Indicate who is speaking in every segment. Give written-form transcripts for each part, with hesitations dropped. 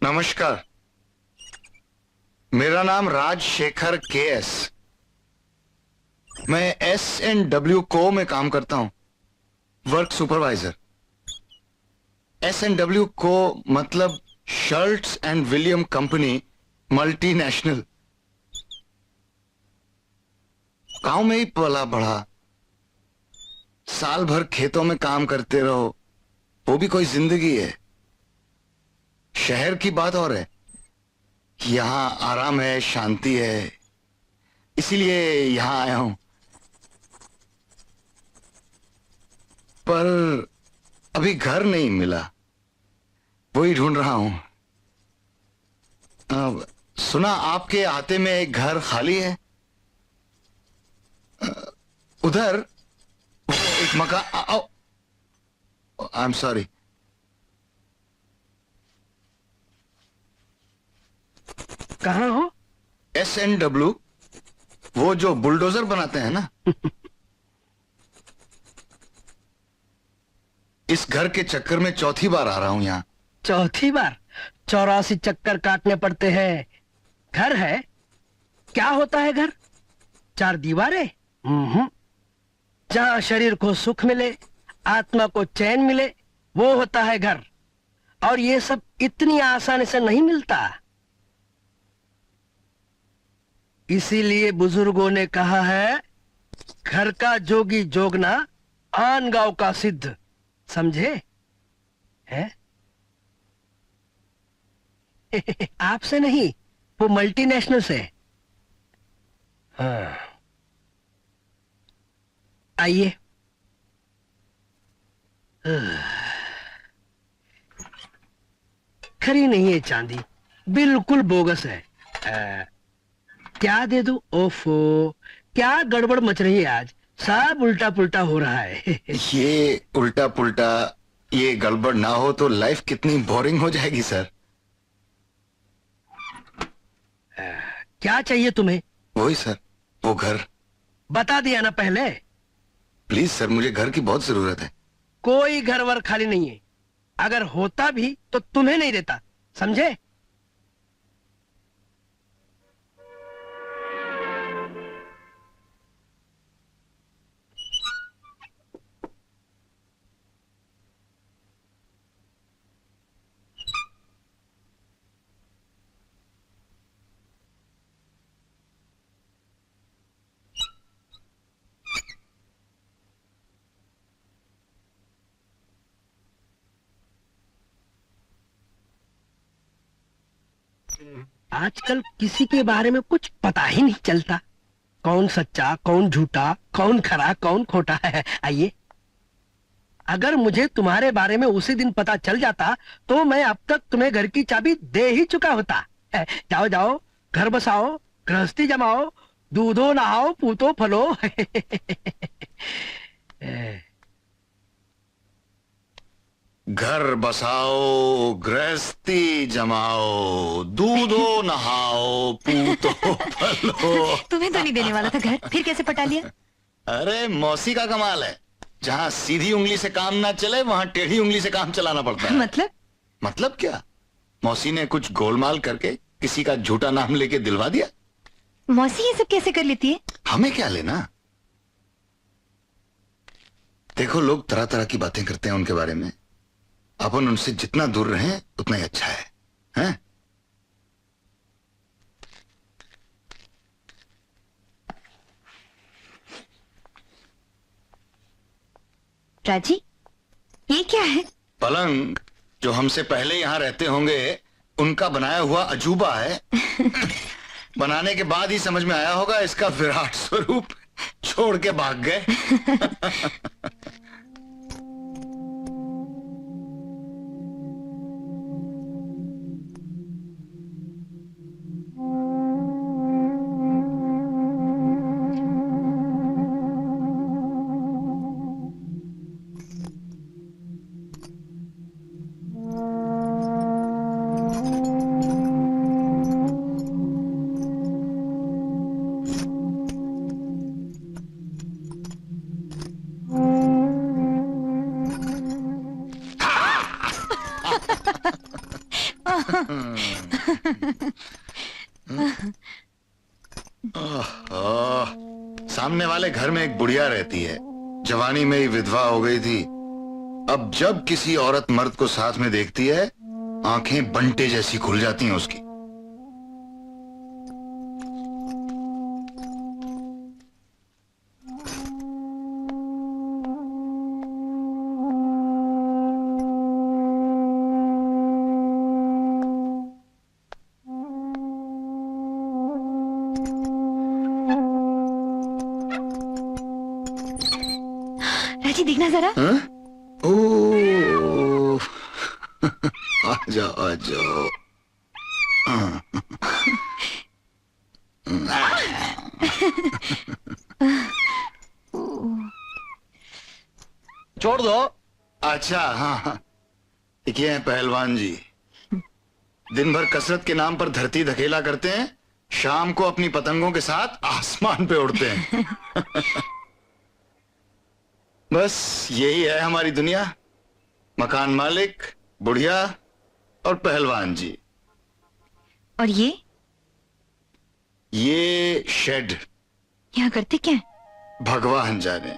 Speaker 1: नमस्कार, मेरा नाम राजशेखर केएस। मैं S&W को में काम करता हूं, वर्क सुपरवाइजर। S&W को मतलब shirts and William company multinational. गांव में ही पला बढ़ा, साल भर खेतों में काम करते रहो, वो भी कोई जिंदगी है। शहर की बात और है, यहां आराम है, शांति है, इसीलिए यहां आया हूं। पर अभी घर नहीं मिला, वही ढूंढ रहा हूं। सुना आपके आते में एक घर खाली है, उधर एक मकान। I am sorry.
Speaker 2: कहाँ हो?
Speaker 1: S&W, वो जो बुलडोजर बनाते हैं ना। इस घर के चक्कर में चौथी बार आ रहा हूं यहाँ।
Speaker 2: चौथी बार? 84 चक्कर काटने पड़ते हैं। घर है? क्या होता है घर? 4 दीवारें? जहाँ शरीर को सुख मिले, आत्मा को चैन मिले, वो होता है घर। और ये सब इतनी आसानी से नहीं मिलता। इसीलिए बुजुर्गों ने कहा है, घर का जोगी जोगना, आन गांव का सिद्ध। समझे? है? आपसे नहीं, वो मल्टीनेशनल से। हाँ, आइए। खरी नहीं है चांदी, बिल्कुल बोगस है। क्या दे दूं? ओफो, क्या गड़बड़ मच रही है आज, सब उल्टा पुल्टा हो रहा है।
Speaker 1: ये उल्टा पुल्टा, ये गड़बड़ ना हो तो लाइफ कितनी बोरिंग हो जाएगी सर।
Speaker 2: क्या चाहिए तुम्हें?
Speaker 1: वही सर, वो घर।
Speaker 2: बता दिया ना पहले।
Speaker 1: प्लीज सर, मुझे घर की बहुत जरूरत है।
Speaker 2: कोई घर वर खाली नहीं है, अगर होता भी तो तुम्हें नहीं देता, समझे? आजकल किसी के बारे में कुछ पता ही नहीं चलता, कौन सच्चा, कौन झूठा, कौन खरा, कौन खोटा है। आइए, अगर मुझे तुम्हारे बारे में उसी दिन पता चल जाता तो मैं अब तक तुम्हें घर की चाबी दे ही चुका होता। जाओ जाओ, घर बसाओ, गृहस्थी जमाओ, दूधो नहाओ, पूतो फलो।
Speaker 1: घर बसाओ, गृहस्थी जमाओ, दूधो नहाओ, पूतो फलो।
Speaker 3: तुम्हें तो नहीं देने वाला था घर, फिर कैसे पटा लिया?
Speaker 1: अरे मौसी का कमाल है, जहाँ सीधी उंगली से काम ना चले वहाँ टेढ़ी उंगली से काम चलाना पड़ता है। मतलब क्या? मौसी ने कुछ गोलमाल करके किसी का झूठा नाम लेके दिलवा दिया।
Speaker 3: मौसी ये सब कैसे कर लेती है?
Speaker 1: हमें क्या लेना? देखो, लोग तरह तरह की बातें करते हैं उनके बारे में, अपन उनसे जितना दूर रहें उतना ही अच्छा है, हैं?
Speaker 3: राजी, ये क्या है?
Speaker 1: पलंग, जो हमसे पहले यहाँ रहते होंगे उनका बनाया हुआ अजूबा है। बनाने के बाद ही समझ में आया होगा इसका विराट स्वरूप, छोड़ के भाग गए। ओह, सामने वाले घर में एक बुढ़िया रहती है, जवानी में ही विधवा हो गई थी। अब जब किसी औरत मर्द को साथ में देखती है, आंखें बंटे जैसी खुल जाती हैं उसकी।
Speaker 3: राजी देखना जरा।
Speaker 1: हाँ? ओह, आ जाओ आ जाओ।
Speaker 2: छोड़ दो।
Speaker 1: अच्छा, हाँ हाँ, ये हैं पहलवान जी। दिन भर कसरत के नाम पर धरती धकेला करते हैं, शाम को अपनी पतंगों के साथ आसमान पे उड़ते हैं। बस यही है हमारी दुनिया। मकान मालिक, बुढ़िया और पहलवान जी।
Speaker 3: और
Speaker 1: ये शेड
Speaker 3: यहाँ करते क्या है?
Speaker 1: भगवान जाने।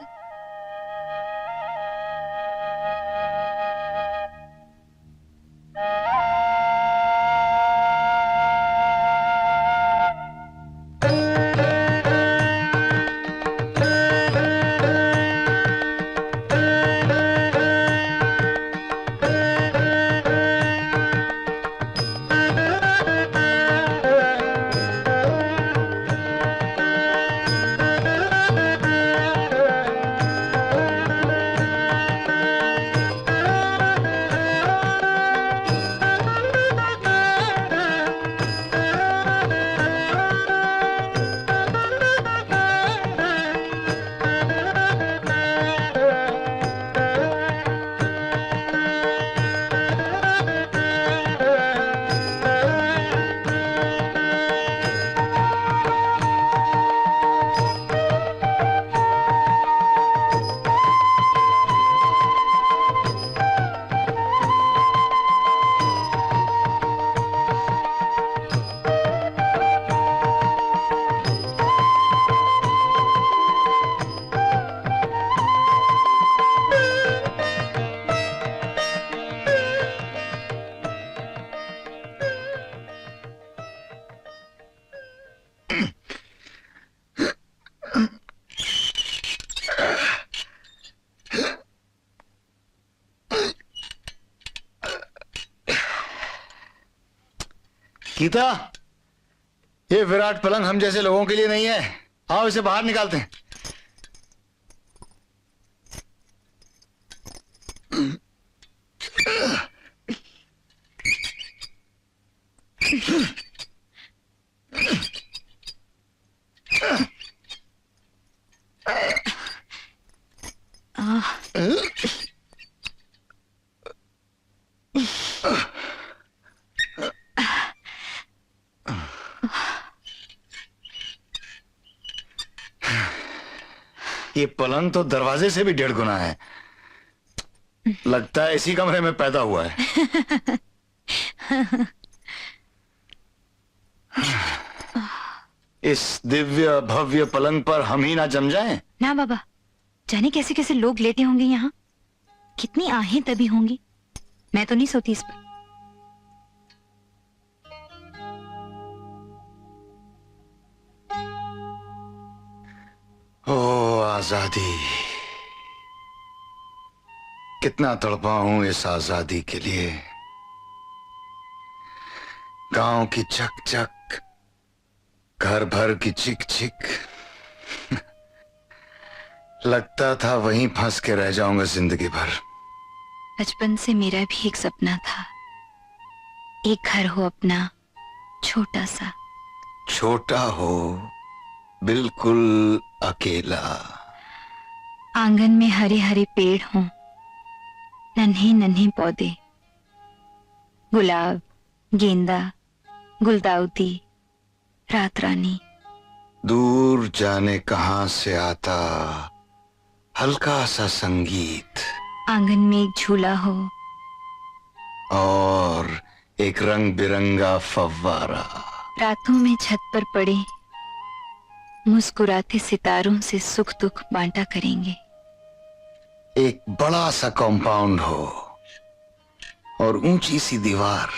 Speaker 1: गीता, ये विराट पलंग हम जैसे लोगों के लिए नहीं है। आओ इसे बाहर निकालते हैं। ये पलंग तो दरवाजे से भी 1.5 गुना है। लगता है इसी कमरे में पैदा हुआ है। इस दिव्य भव्य पलंग पर हम ही ना जम जाएं?
Speaker 3: ना बाबा, जाने कैसे कैसे लोग लेटे होंगे यहाँ, कितनी आहें तभी होंगी। मैं तो नहीं सोती इस पर।
Speaker 1: ओ आजादी, कितना तड़पा हूं इस आजादी के लिए। गांव की चक चक, घर भर की चिक चिक। लगता था वहीं फंस के रह जाऊंगा जिंदगी भर।
Speaker 3: बचपन से मेरा भी एक सपना था, एक घर हो अपना, छोटा सा।
Speaker 1: छोटा हो, बिल्कुल अकेला।
Speaker 3: आंगन में हरे हरे पेड़ हों, नन्हे नन्हे पौधे, गुलाब, गेंदा, गुलदाउदी, रात रानी।
Speaker 1: दूर जाने कहां से आता हल्का सा संगीत,
Speaker 3: आंगन में एक झूला हो,
Speaker 1: और एक रंग बिरंगा फव्वारा।
Speaker 3: रातों में छत पर पड़े मुस्कुराते सितारों से सुख दुख बांटा करेंगे।
Speaker 1: एक बड़ा सा कॉम्पाउंड हो और ऊंची सी दीवार,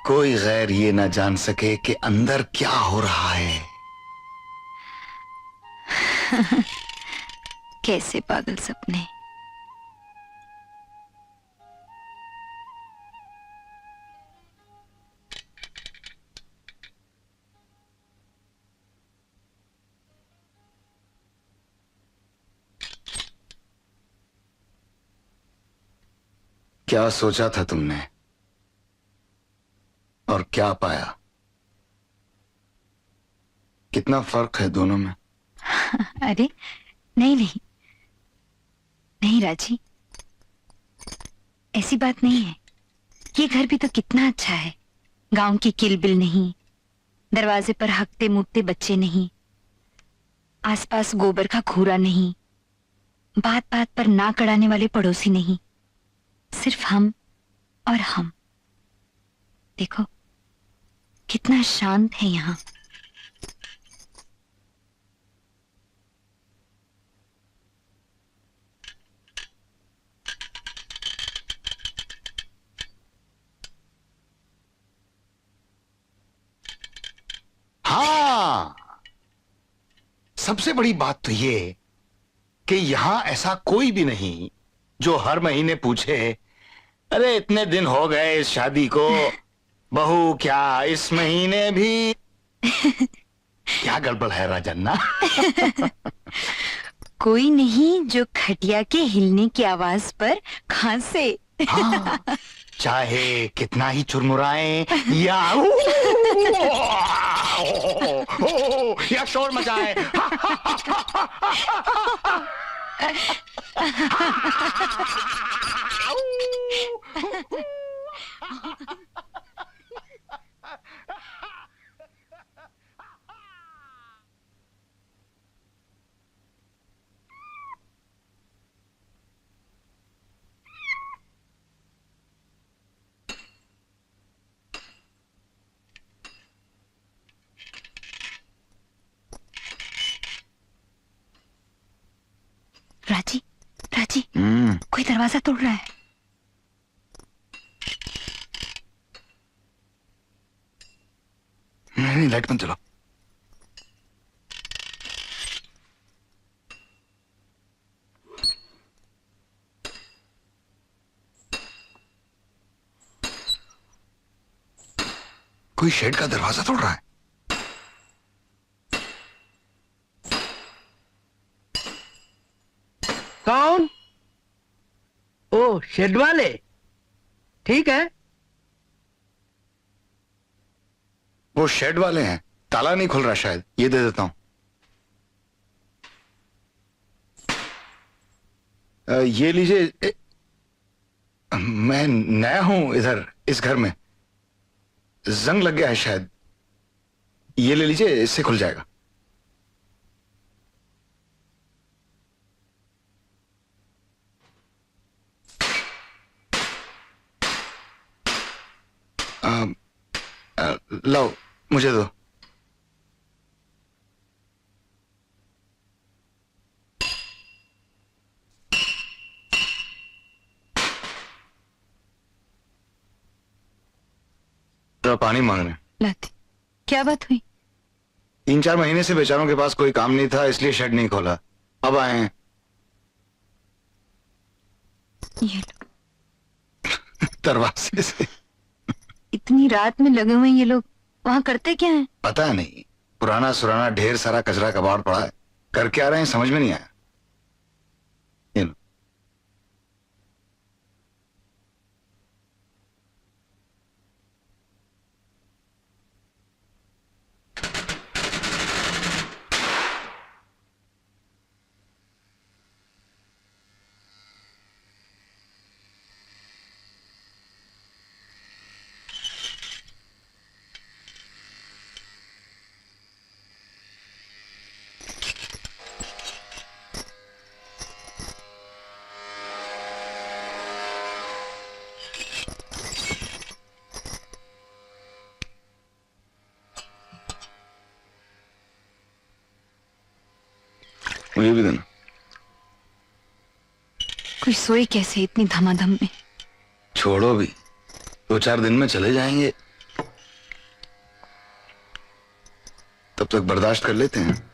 Speaker 1: कोई गैर ये ना जान सके कि अंदर क्या हो रहा है।
Speaker 3: कैसे पागल सपने।
Speaker 1: क्या सोचा था तुमने और क्या पाया? कितना फर्क है दोनों में।
Speaker 3: अरे नहीं नहीं नहीं राजी, ऐसी बात नहीं है। ये घर भी तो कितना अच्छा है। गांव की किलबिल नहीं, दरवाजे पर हकते मुकते बच्चे नहीं, आसपास गोबर का घूरा नहीं, बात बात पर नाक अड़ाने वाले पड़ोसी नहीं, सिर्फ हम और हम। देखो कितना शांत है यहाँ।
Speaker 1: हाँ, सबसे बड़ी बात तो ये कि यहां ऐसा कोई भी नहीं जो हर महीने पूछे, अरे इतने दिन हो गए इस शादी को, बहू क्या इस महीने भी? क्या गड़बड़ है राजन्ना?
Speaker 3: कोई नहीं जो खटिया के हिलने की आवाज पर खांसे।
Speaker 1: हाँ, चाहे कितना ही चुरमुराए या शोर मचाए।
Speaker 3: राजी राजी,
Speaker 1: नहीं
Speaker 3: कोई दरवाजा तोड़ रहा है।
Speaker 1: नहीं, लाइट बंद चलो। कोई शेड का दरवाजा तोड़ रहा है।
Speaker 2: कौन? ओ शेड वाले, ठीक है।
Speaker 1: वो शेड वाले हैं, ताला नहीं खुल रहा, शायद ये दे देता हूं। ये लीजिए। मैं नया हूं इधर, इस घर में जंग लग गया है शायद। ये ले लीजिए, इससे खुल जाएगा। लो, मुझे दो। जरा पानी मांग रहे हैं।
Speaker 3: लाती। क्या बात हुई?
Speaker 1: 3-4 महीने से बेचारों के पास कोई काम नहीं था, इसलिए शेड नहीं खोला। अब आए हैं।
Speaker 3: ये लो।
Speaker 1: दरवाजे से।
Speaker 3: इतनी रात में लगे हुए ये लोग वहां करते क्या हैं?
Speaker 1: पता नहीं, पुराना सुराना ढेर सारा कचरा कबाड़ पड़ा है, करके आ रहे हैं, समझ में नहीं आया। ये लो। मुझे भी देना।
Speaker 3: कोई सोए कैसे इतनी धमाधम में?
Speaker 1: छोड़ो भी, 2-4 दिन में चले जाएंगे, तब तक बर्दाश्त कर लेते हैं।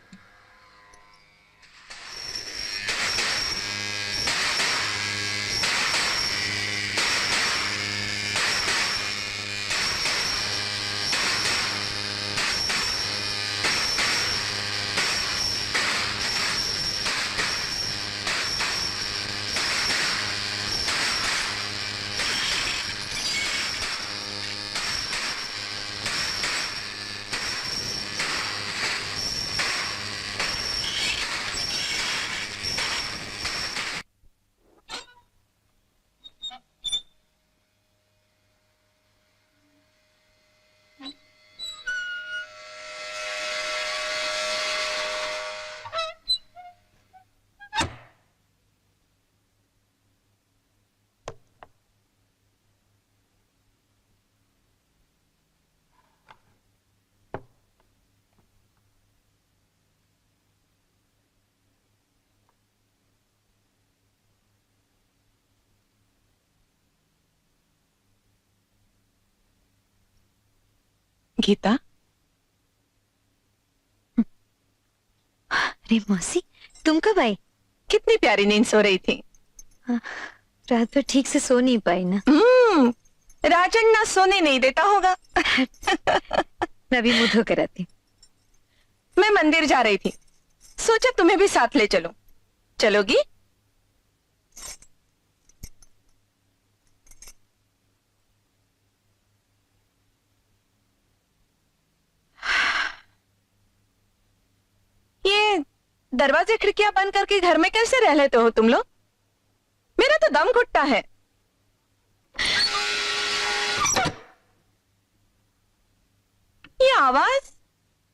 Speaker 4: गीता,
Speaker 3: अरे मौसी, तुम कब आई?
Speaker 4: कितनी प्यारी नींद सो रही थी।
Speaker 3: रात भर ठीक से सो नहीं पाई ना।
Speaker 4: राजन ना सोने नहीं देता होगा।
Speaker 3: मैं भी मुंह धो कर आती।
Speaker 4: मैं मंदिर जा रही थी, सोचा तुम्हें भी साथ ले चलूं। चलोगी? ये दरवाजे खिड़कियां बंद करके घर में कैसे रह लेते हो तुम लोग? मेरा तो दम घुटता है। ये आवाज?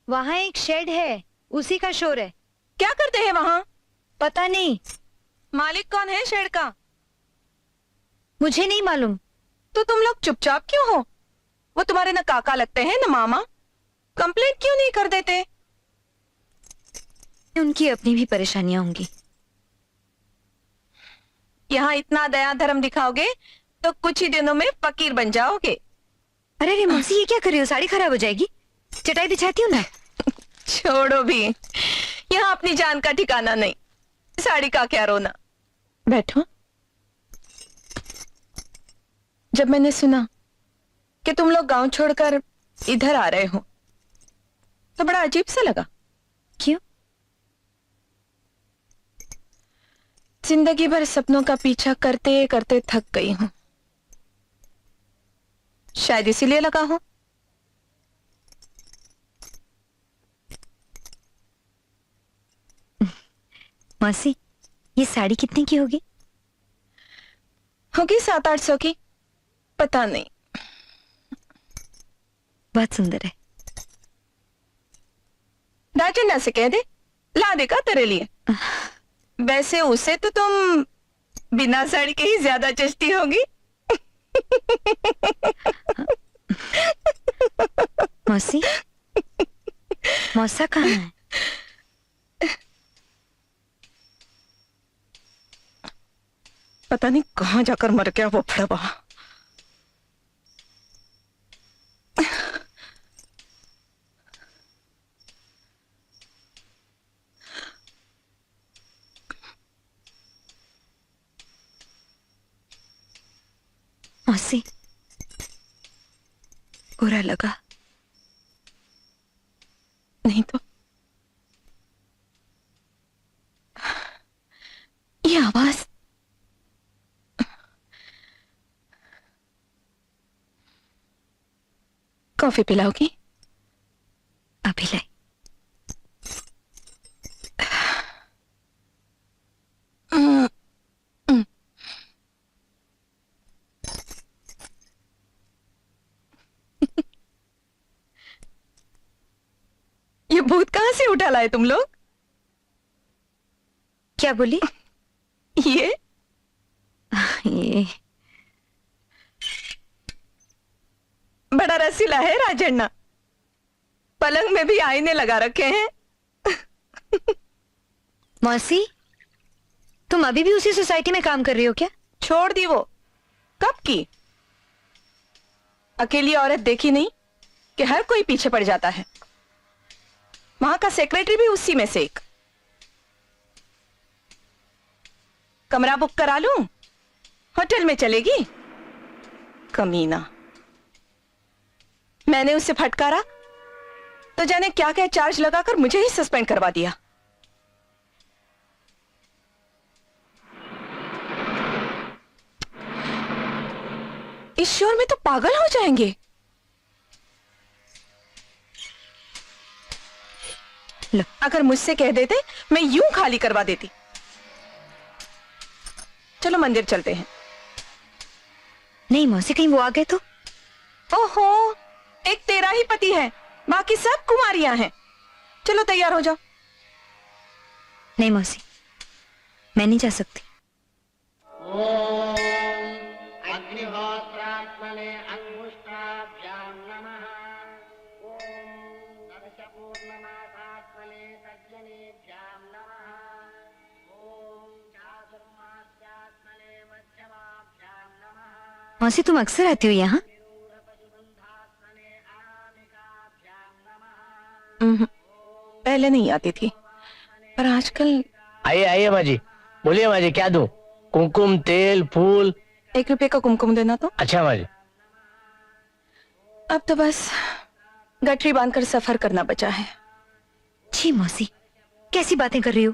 Speaker 3: वहाँ एक शेड है, उसी का शोर है।
Speaker 4: क्या करते हैं वहां?
Speaker 3: पता नहीं,
Speaker 4: मालिक कौन है शेड का?
Speaker 3: मुझे नहीं मालूम।
Speaker 4: तो तुम लोग चुपचाप क्यों हो? वो तुम्हारे न काका लगते हैं न मामा। कंप्लेंट क्यों नहीं कर देते?
Speaker 3: उनकी अपनी भी परेशानियां होंगी।
Speaker 4: यहाँ इतना दया धर्म दिखाओगे तो कुछ ही दिनों में फकीर बन जाओगे।
Speaker 3: अरे रे मौसी, ये क्या कर रही हो? साड़ी खराब हो जाएगी। चटाई बिछाती हूँ ना।
Speaker 4: छोड़ो भी, यहाँ अपनी जान का ठिकाना नहीं। साड़ी का क्या रोना। बैठो। जब मैंने सुना कि तुम लोग गांव छोड़कर इधर आ रहे हो तो बड़ा अजीब सा लगा।
Speaker 3: क्यों?
Speaker 4: जिंदगी भर सपनों का पीछा करते करते थक गई हूं, शायद इसीलिए लगा हो।
Speaker 3: मौसी, ये साड़ी कितने की होगी?
Speaker 4: होगी 700-800 की, पता नहीं।
Speaker 3: बहुत सुंदर है।
Speaker 4: राजन्ना से कह दे ला देगा तेरे लिए। वैसे उसे तो तुम बिना साड़ी के ही ज्यादा जचती होगी।
Speaker 3: मौसी, मौसा कहाँ है?
Speaker 4: पता नहीं कहां जाकर मर गया वो फड़वा।
Speaker 3: मौसी, बुरा लगा?
Speaker 4: नहीं तो। ये आवाज कॉफी पिलाओगी?
Speaker 3: अभी लाई।
Speaker 4: ये भूत कहां से उठा लाए तुम लोग?
Speaker 3: क्या बोली?
Speaker 4: ये
Speaker 3: ये
Speaker 4: बड़ा रसीला है राजन्ना। पलंग में भी आईने लगा रखे हैं।
Speaker 3: मौसी, तुम अभी भी उसी सोसाइटी में काम कर रही हो क्या?
Speaker 4: छोड़ दी वो, कब की। अकेली औरत देखी नहीं कि हर कोई पीछे पड़ जाता है। वहां का सेक्रेटरी भी उसी में से एक। कमरा बुक करा लूं? होटल में चलेगी? कमीना। मैंने उसे फटकारा तो जाने क्या क्या चार्ज लगाकर मुझे ही सस्पेंड करवा दिया। इस शोर में तो पागल हो जाएंगे। लो, अगर मुझसे कह देते मैं यूं खाली करवा देती। चलो मंदिर चलते हैं।
Speaker 3: नहीं मौसी, कहीं वो आ गए तो?
Speaker 4: ओहो, एक तेरा ही पति है, बाकी सब कुमारियां हैं। चलो तैयार हो जाओ।
Speaker 3: नहीं मौसी, मैं नहीं जा सकती।
Speaker 5: अग्निहोत्रात्मने अंगुष्ठाभ्यां नमः। ओम दशपूर्णमासात्मने तज्जनेभ्यां नमः। ओम चातुर्मास्यात्मने मध्यमाभ्यां नमः।
Speaker 3: मौसी, तुम अक्सर आती हो यहाँ?
Speaker 4: पहले नहीं आती थी, पर आजकल।
Speaker 2: आइए आइए माँ जी, बोलिए माँ जी, क्या दूं? कुमकुम, तेल, फूल?
Speaker 4: 1 रुपए का कुमकुम देना तो।
Speaker 2: अच्छा माँ जी।
Speaker 4: अब तो बस गठरी बांधकर सफर करना बचा है।
Speaker 3: छी मौसी, कैसी बातें कर रही हो?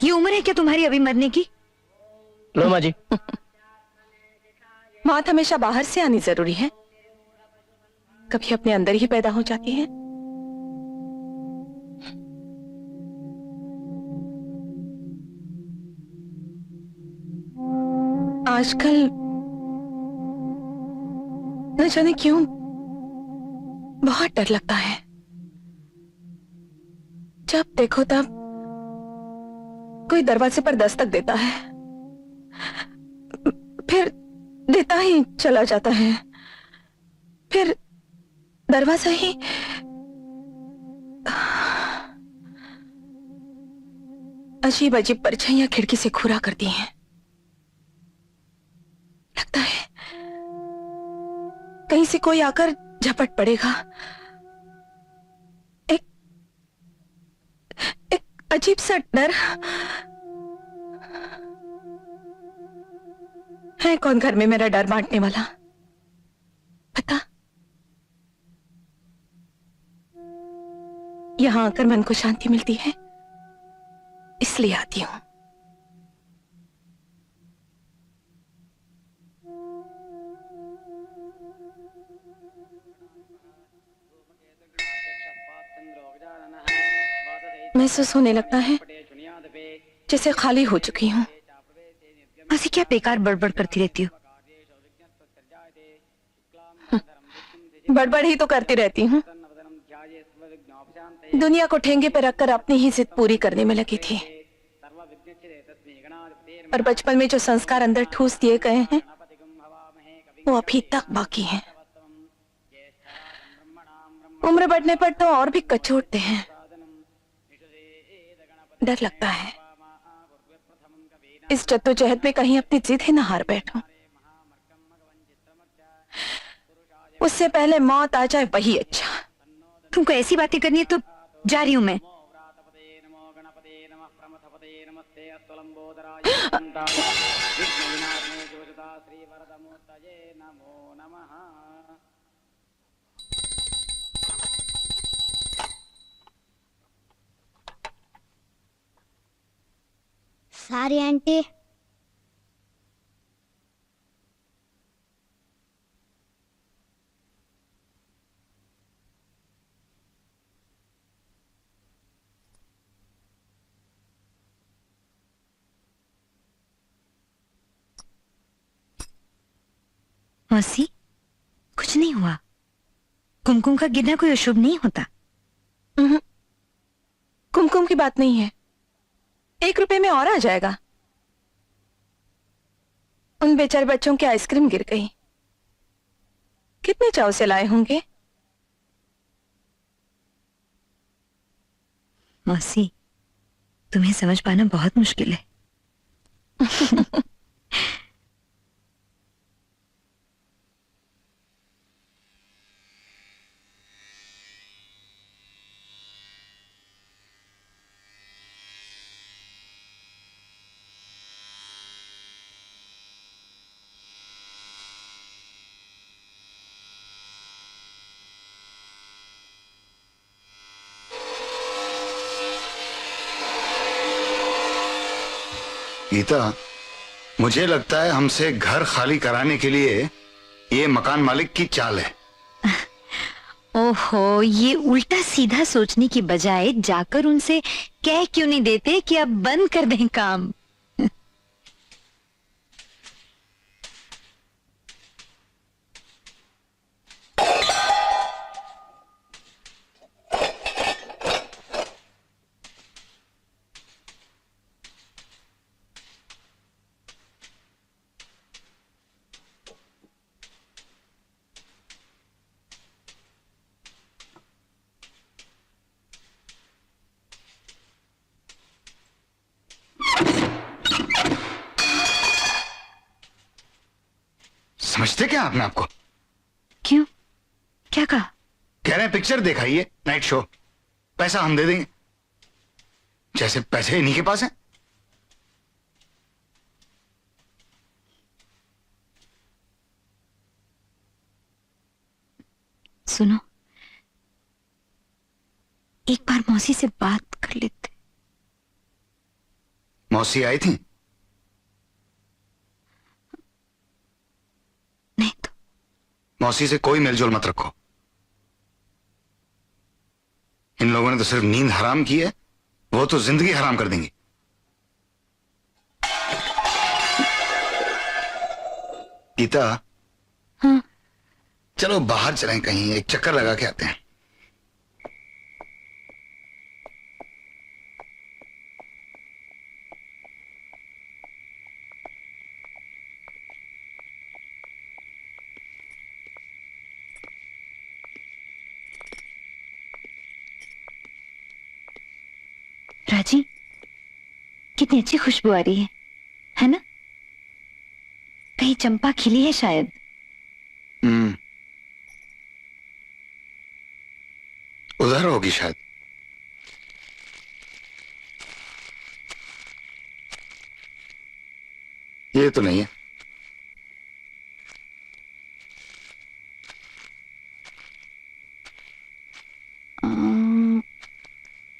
Speaker 3: ये उम्र है क्या तुम्हारी अभी मरने की?
Speaker 2: लो माँ जी।
Speaker 4: मौत हमेशा बाहर से आनी जरूरी है, कभी अपने अंदर ही पैदा हो जाती है। आजकल न जाने क्यों बहुत डर लगता है। जब देखो तब कोई दरवाजे पर दस्तक देता है, फिर देता ही चला जाता है, फिर दरवाजा ही। अजीब अजीब परछाइयां खिड़की से घूरा करती हैं। लगता है कहीं से कोई आकर झपट पड़ेगा। एक एक अजीब सा डर है। कौन घर में मेरा डर बांटने वाला? पता, यहां आकर मन को शांति मिलती है, इसलिए आती हूं। महसूस होने लगता है जैसे खाली हो चुकी हूं।
Speaker 3: मौसी, क्या बेकार बड़बड़ करती रहती हो?
Speaker 4: बड़बड़ ही तो करती रहती हूँ। दुनिया को ठेंगे पे रखकर अपनी ही जिद पूरी करने में लगी थी, और बचपन में जो संस्कार अंदर ठूस दिए गए हैं वो अभी तक बाकी हैं। उम्र बढ़ने पर तो और भी कचोटते हैं। डर लगता है इस जद्दोजहद में कहीं अपनी जिद ही न हार बैठूं। उससे पहले मौत आ जाए वही अच्छा।
Speaker 3: तुमको ऐसी बातें करनी है तो जा रही हूं मैं।
Speaker 6: सारी आंटी।
Speaker 3: मौसी, कुछ नहीं हुआ। कुमकुम का गिरना कोई अशुभ नहीं होता।
Speaker 4: कुमकुम की बात नहीं है, 1 रुपए में और आ जाएगा। उन बेचारे बच्चों की आइसक्रीम गिर गई, कितने चाव से लाए होंगे।
Speaker 3: मौसी, तुम्हें समझ पाना बहुत मुश्किल है।
Speaker 1: गीता, मुझे लगता है हमसे घर खाली कराने के लिए ये मकान मालिक की चाल है।
Speaker 3: ओहो, ये उल्टा सीधा सोचने की बजाय जाकर उनसे कह क्यों नहीं देते कि अब बंद कर दें काम।
Speaker 1: समझते क्या आपने आपको?
Speaker 3: क्यों, क्या कहा?
Speaker 1: कह रहे हैं पिक्चर दिखाइए, नाइट शो, पैसा हम दे देंगे। जैसे पैसे इन्हीं के पास हैं।
Speaker 3: सुनो, एक बार मौसी से बात कर लेते।
Speaker 1: मौसी आई थी?
Speaker 3: नहीं तो
Speaker 1: मौसी से कोई मेलजोल मत रखो। इन लोगों ने तो सिर्फ नींद हराम की है, वो तो जिंदगी हराम कर देंगी। गीता,
Speaker 3: हाँ।
Speaker 1: चलो बाहर चलें, कहीं एक चक्कर लगा के आते हैं।
Speaker 3: राजी, कितनी अच्छी खुशबू आ रही है ना? कहीं चंपा खिली है शायद।
Speaker 1: उधर होगी शायद। ये तो नहीं है।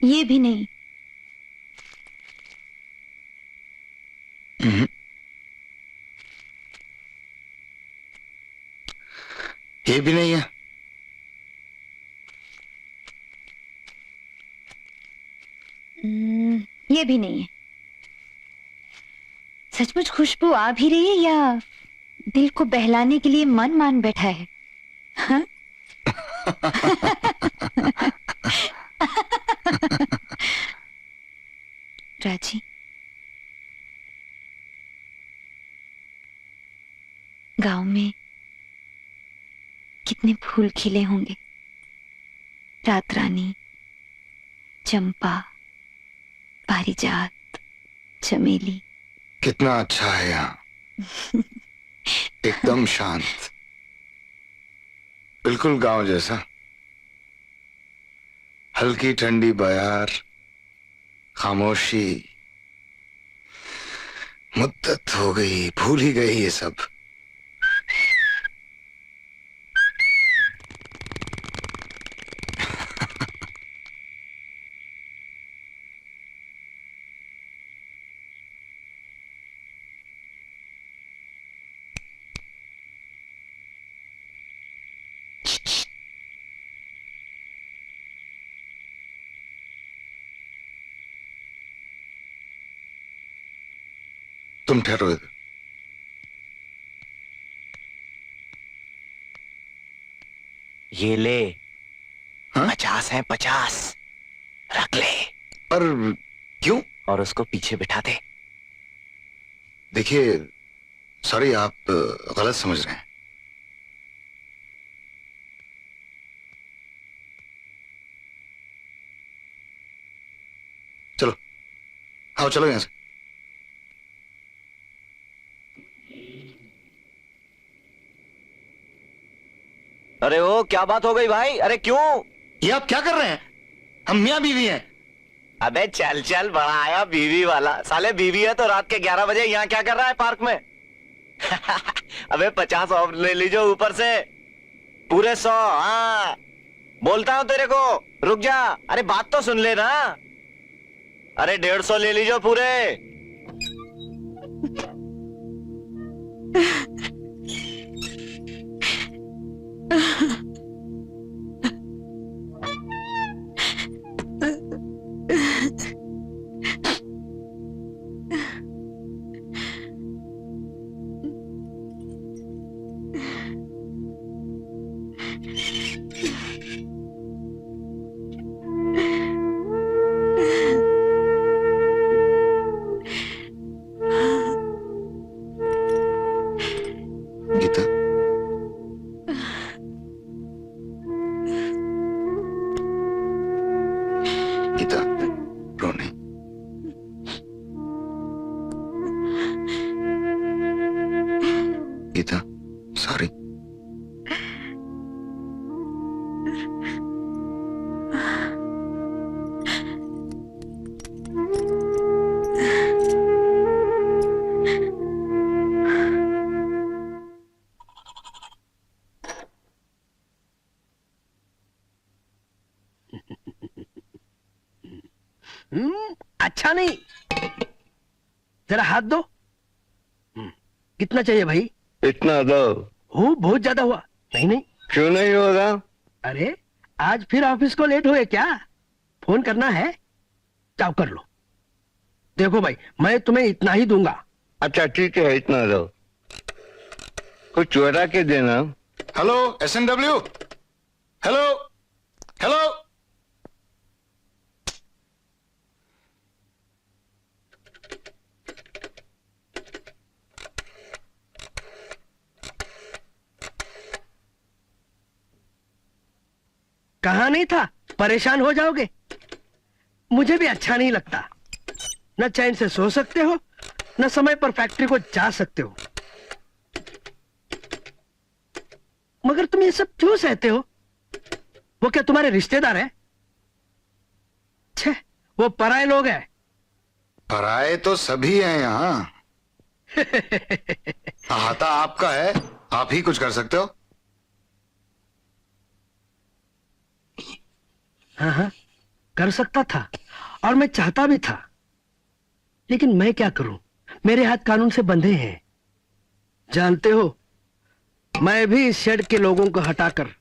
Speaker 3: ये भी नहीं।
Speaker 1: ये भी नहीं है।
Speaker 3: ये भी नहीं है। सचमुच खुशबू आ भी रही है या दिल को बहलाने के लिए मन मान बैठा है? हाँ? राजी, गांव में कितने फूल खिले होंगे। रात रानी, चंपा, पारिजात, चमेली।
Speaker 1: कितना अच्छा है यहाँ। एकदम शांत, बिल्कुल गांव जैसा। हल्की ठंडी बयार, खामोशी। मुद्दत हो गई, भूल ही गई ये सब। तुम ठहरो इधर।
Speaker 6: ये ले।
Speaker 1: हाँ?
Speaker 6: 50 है, 50 रख ले।
Speaker 1: पर क्यों?
Speaker 6: और उसको पीछे बिठा दे।
Speaker 1: देखिए, सॉरी, आप गलत समझ रहे हैं। चलो आओ चलो यहां से।
Speaker 6: अरे ओ क्या बात हो गई भाई? अरे क्यों?
Speaker 1: ये आप क्या कर रहे हैं? हम मियां बीवी हैं।
Speaker 6: अबे चल चल, बड़ा आया बीवी वाला। साले बीवी है तो रात के 11 बजे यहाँ क्या कर रहा है पार्क में? अबे 50 ऑफ ले लीजिए ऊपर से, पूरे 100। हाँ बोलता हूँ तेरे को, रुक जा। अरे बात तो सुन ले ना। अरे 150 ले लीजिए पूरे।
Speaker 1: गीता, गीता रो नहीं। गीता सॉरी।
Speaker 2: अच्छा नहीं, जरा हाथ दो। कितना चाहिए भाई?
Speaker 7: इतना दो।
Speaker 2: हो बहुत ज्यादा हुआ। नहीं नहीं,
Speaker 7: क्यों नहीं होगा?
Speaker 2: अरे आज फिर ऑफिस को लेट हुए क्या? फोन करना है, जाओ कर लो। देखो भाई, मैं तुम्हें इतना ही दूंगा।
Speaker 7: अच्छा ठीक है, इतना दो। कुछ चुरा के देना।
Speaker 1: Hello SNW, hello hello.
Speaker 2: कहा नहीं था परेशान हो जाओगे? मुझे भी अच्छा नहीं लगता। न चैन से सो सकते हो, न समय पर फैक्ट्री को जा सकते हो। मगर तुम ये सब क्यों सहते हो? वो क्या तुम्हारे रिश्तेदार हैं? छे, वो पराये लोग हैं।
Speaker 1: पराए तो सभी हैं यहाँ। हाथा आपका है, आप ही कुछ कर सकते हो।
Speaker 2: हाँ हाँ, कर सकता था और मैं चाहता भी था, लेकिन मैं क्या करूं? मेरे हाथ कानून से बंधे हैं। जानते हो, मैं भी इस शेड के लोगों को हटाकर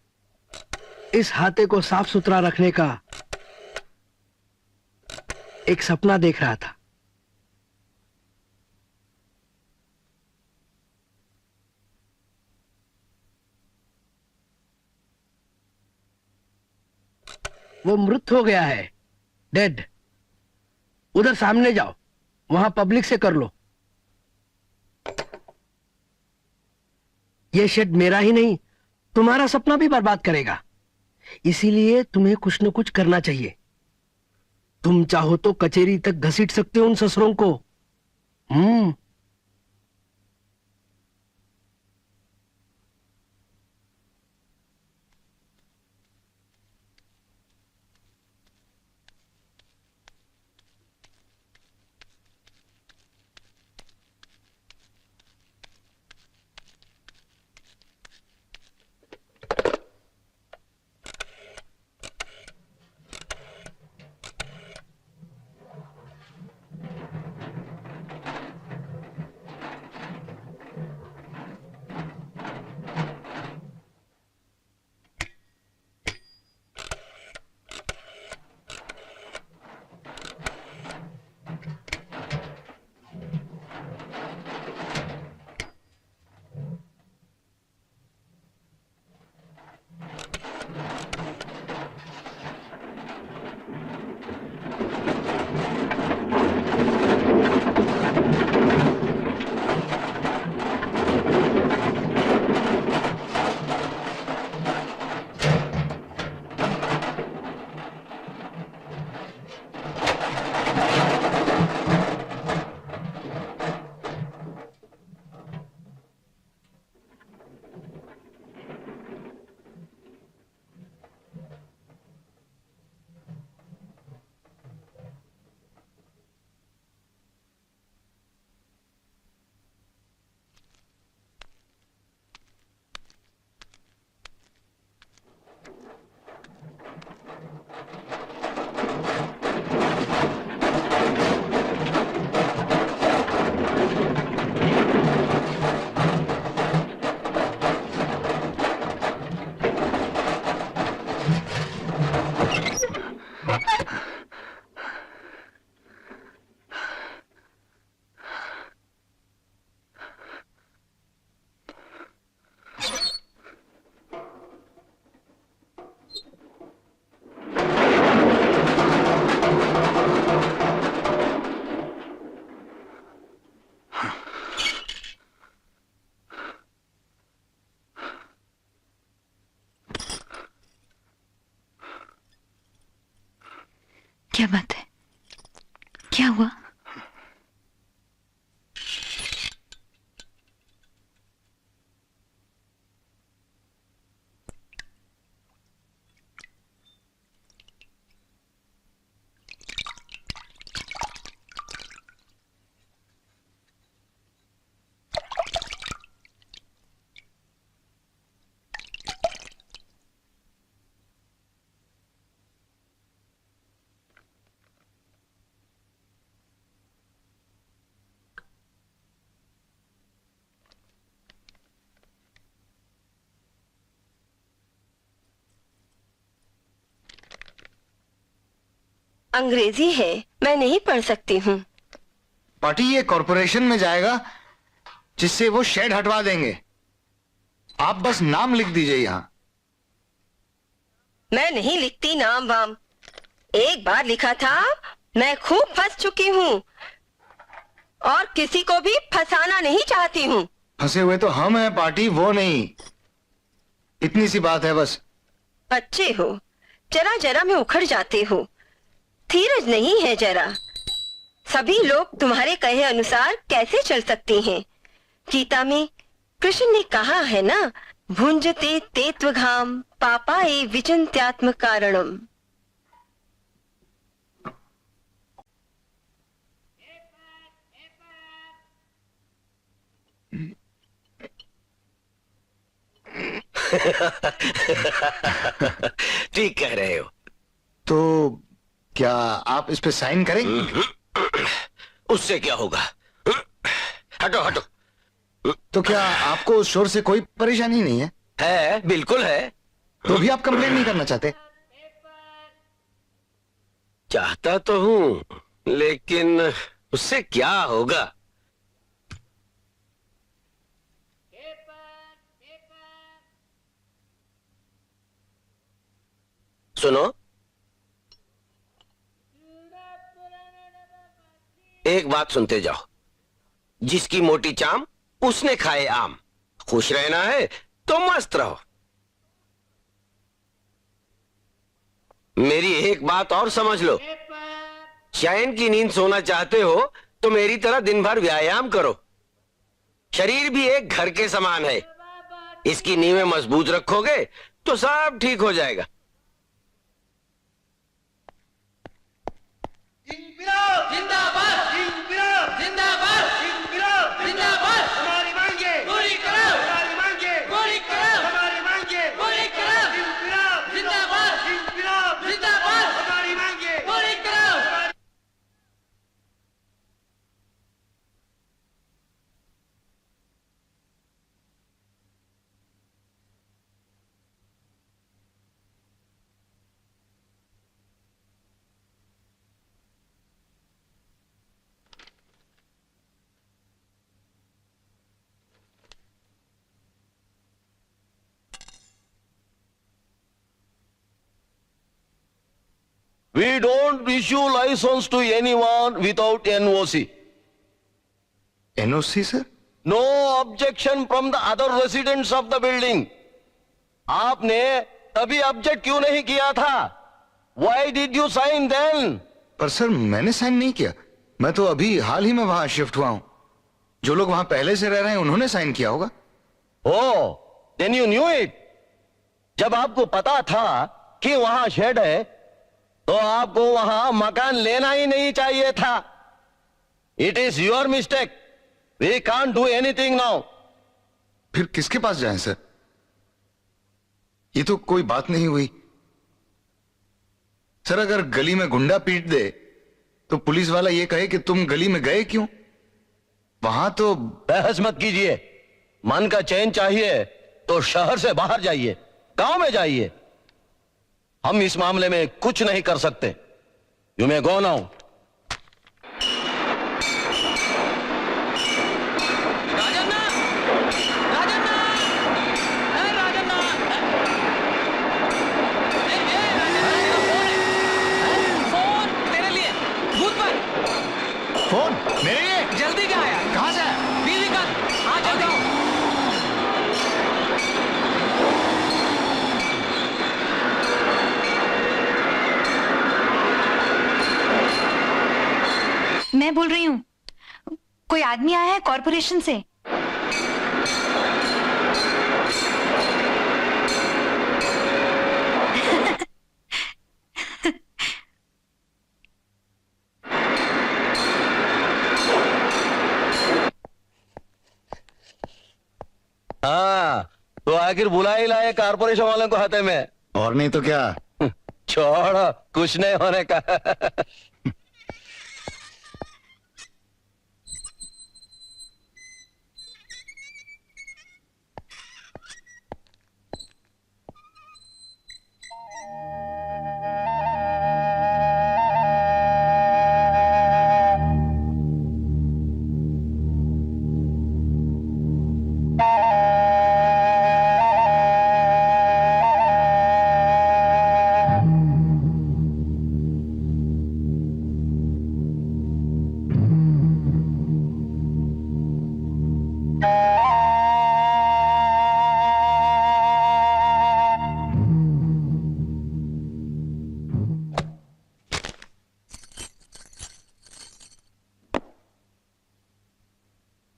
Speaker 2: इस हाथे को साफ सुथरा रखने का एक सपना देख रहा था। वो मृत हो गया है, डेड। उधर सामने जाओ, वहां पब्लिक से कर लो। ये शेड मेरा ही नहीं, तुम्हारा सपना भी बर्बाद करेगा। इसीलिए तुम्हें कुछ न कुछ करना चाहिए। तुम चाहो तो कचेरी तक घसीट सकते हो उन ससुरों को।
Speaker 3: क्या बात है? क्या हुआ?
Speaker 8: अंग्रेजी है, मैं नहीं पढ़ सकती हूँ।
Speaker 1: पार्टी ये कॉरपोरेशन में जाएगा जिससे वो शेड हटवा देंगे। आप बस नाम लिख दीजिए यहां।
Speaker 8: मैं नहीं लिखती नाम वाम। एक बार लिखा था, मैं खूब फंस चुकी हूँ और किसी को भी फंसाना नहीं चाहती हूँ।
Speaker 1: फंसे हुए तो हम हैं पार्टी, वो नहीं। इतनी सी बात है बस।
Speaker 8: बच्चे हो, जरा जरा में उखड़ जाते हो, धीरज नहीं है जरा। सभी लोग तुम्हारे कहे अनुसार कैसे चल सकते हैं? गीता में कृष्ण ने कहा है ना, भुंजते तेत्वघाम पापाए विचिन्त्यात्म कारणम।
Speaker 6: ठीक कह रहे हो।
Speaker 1: तो क्या आप इस पे साइन करेंगे?
Speaker 6: उससे क्या होगा? हटो हटो।
Speaker 1: तो क्या आपको उस शोर से कोई परेशानी नहीं है?
Speaker 6: है, बिल्कुल है।
Speaker 1: तो भी आप कंप्लेन नहीं करना चाहते?
Speaker 6: चाहता तो हूं, लेकिन उससे क्या होगा? सुनो, एक बात सुनते जाओ। जिसकी मोटी चाम उसने खाए आम। खुश रहना है तो मस्त रहो। मेरी एक बात और समझ लो, चैन की नींद सोना चाहते हो तो मेरी तरह दिन भर व्यायाम करो। शरीर भी एक घर के समान है, इसकी नींवें मजबूत रखोगे तो सब ठीक हो जाएगा।
Speaker 9: We don't issue license to anyone without NOC.
Speaker 1: NOC sir?
Speaker 9: No objection from the other residents of the building. आपने तभी ऑब्जेक्ट क्यों नहीं किया था? Why did you sign then?
Speaker 1: पर सर मैंने साइन नहीं किया। मैं तो अभी हाल ही में वहां शिफ्ट हुआ हूं। जो लोग वहां पहले से रह रहे हैं उन्होंने साइन किया होगा।
Speaker 9: Oh, then you knew it. जब आपको पता था कि वहां शेड है, तो आपको वहां मकान लेना ही नहीं चाहिए था। It is your mistake. We can't do anything now.
Speaker 1: फिर किसके पास जाएं सर? ये तो कोई बात नहीं हुई। सर अगर गली में गुंडा पीट दे तो पुलिस वाला ये कहे कि तुम गली में गए क्यों? वहां तो
Speaker 9: बहस मत कीजिए। मन का चैन चाहिए तो शहर से बाहर जाइए, गांव में जाइए। हम इस मामले में कुछ नहीं कर सकते। You may go now.
Speaker 1: Phone मेरे लिए?
Speaker 2: जल्दी क्या आया?
Speaker 1: कहां से आया?
Speaker 2: बिजली का। हाँ जल्दी।
Speaker 3: मैं बोल रही हूँ, कोई आदमी आया है कॉरपोरेशन से।
Speaker 9: हाँ, तो आखिर बुला ही लाए कारपोरेशन वालों को हाथे में।
Speaker 1: और नहीं तो क्या।
Speaker 9: छोड़ो, कुछ नहीं होने का।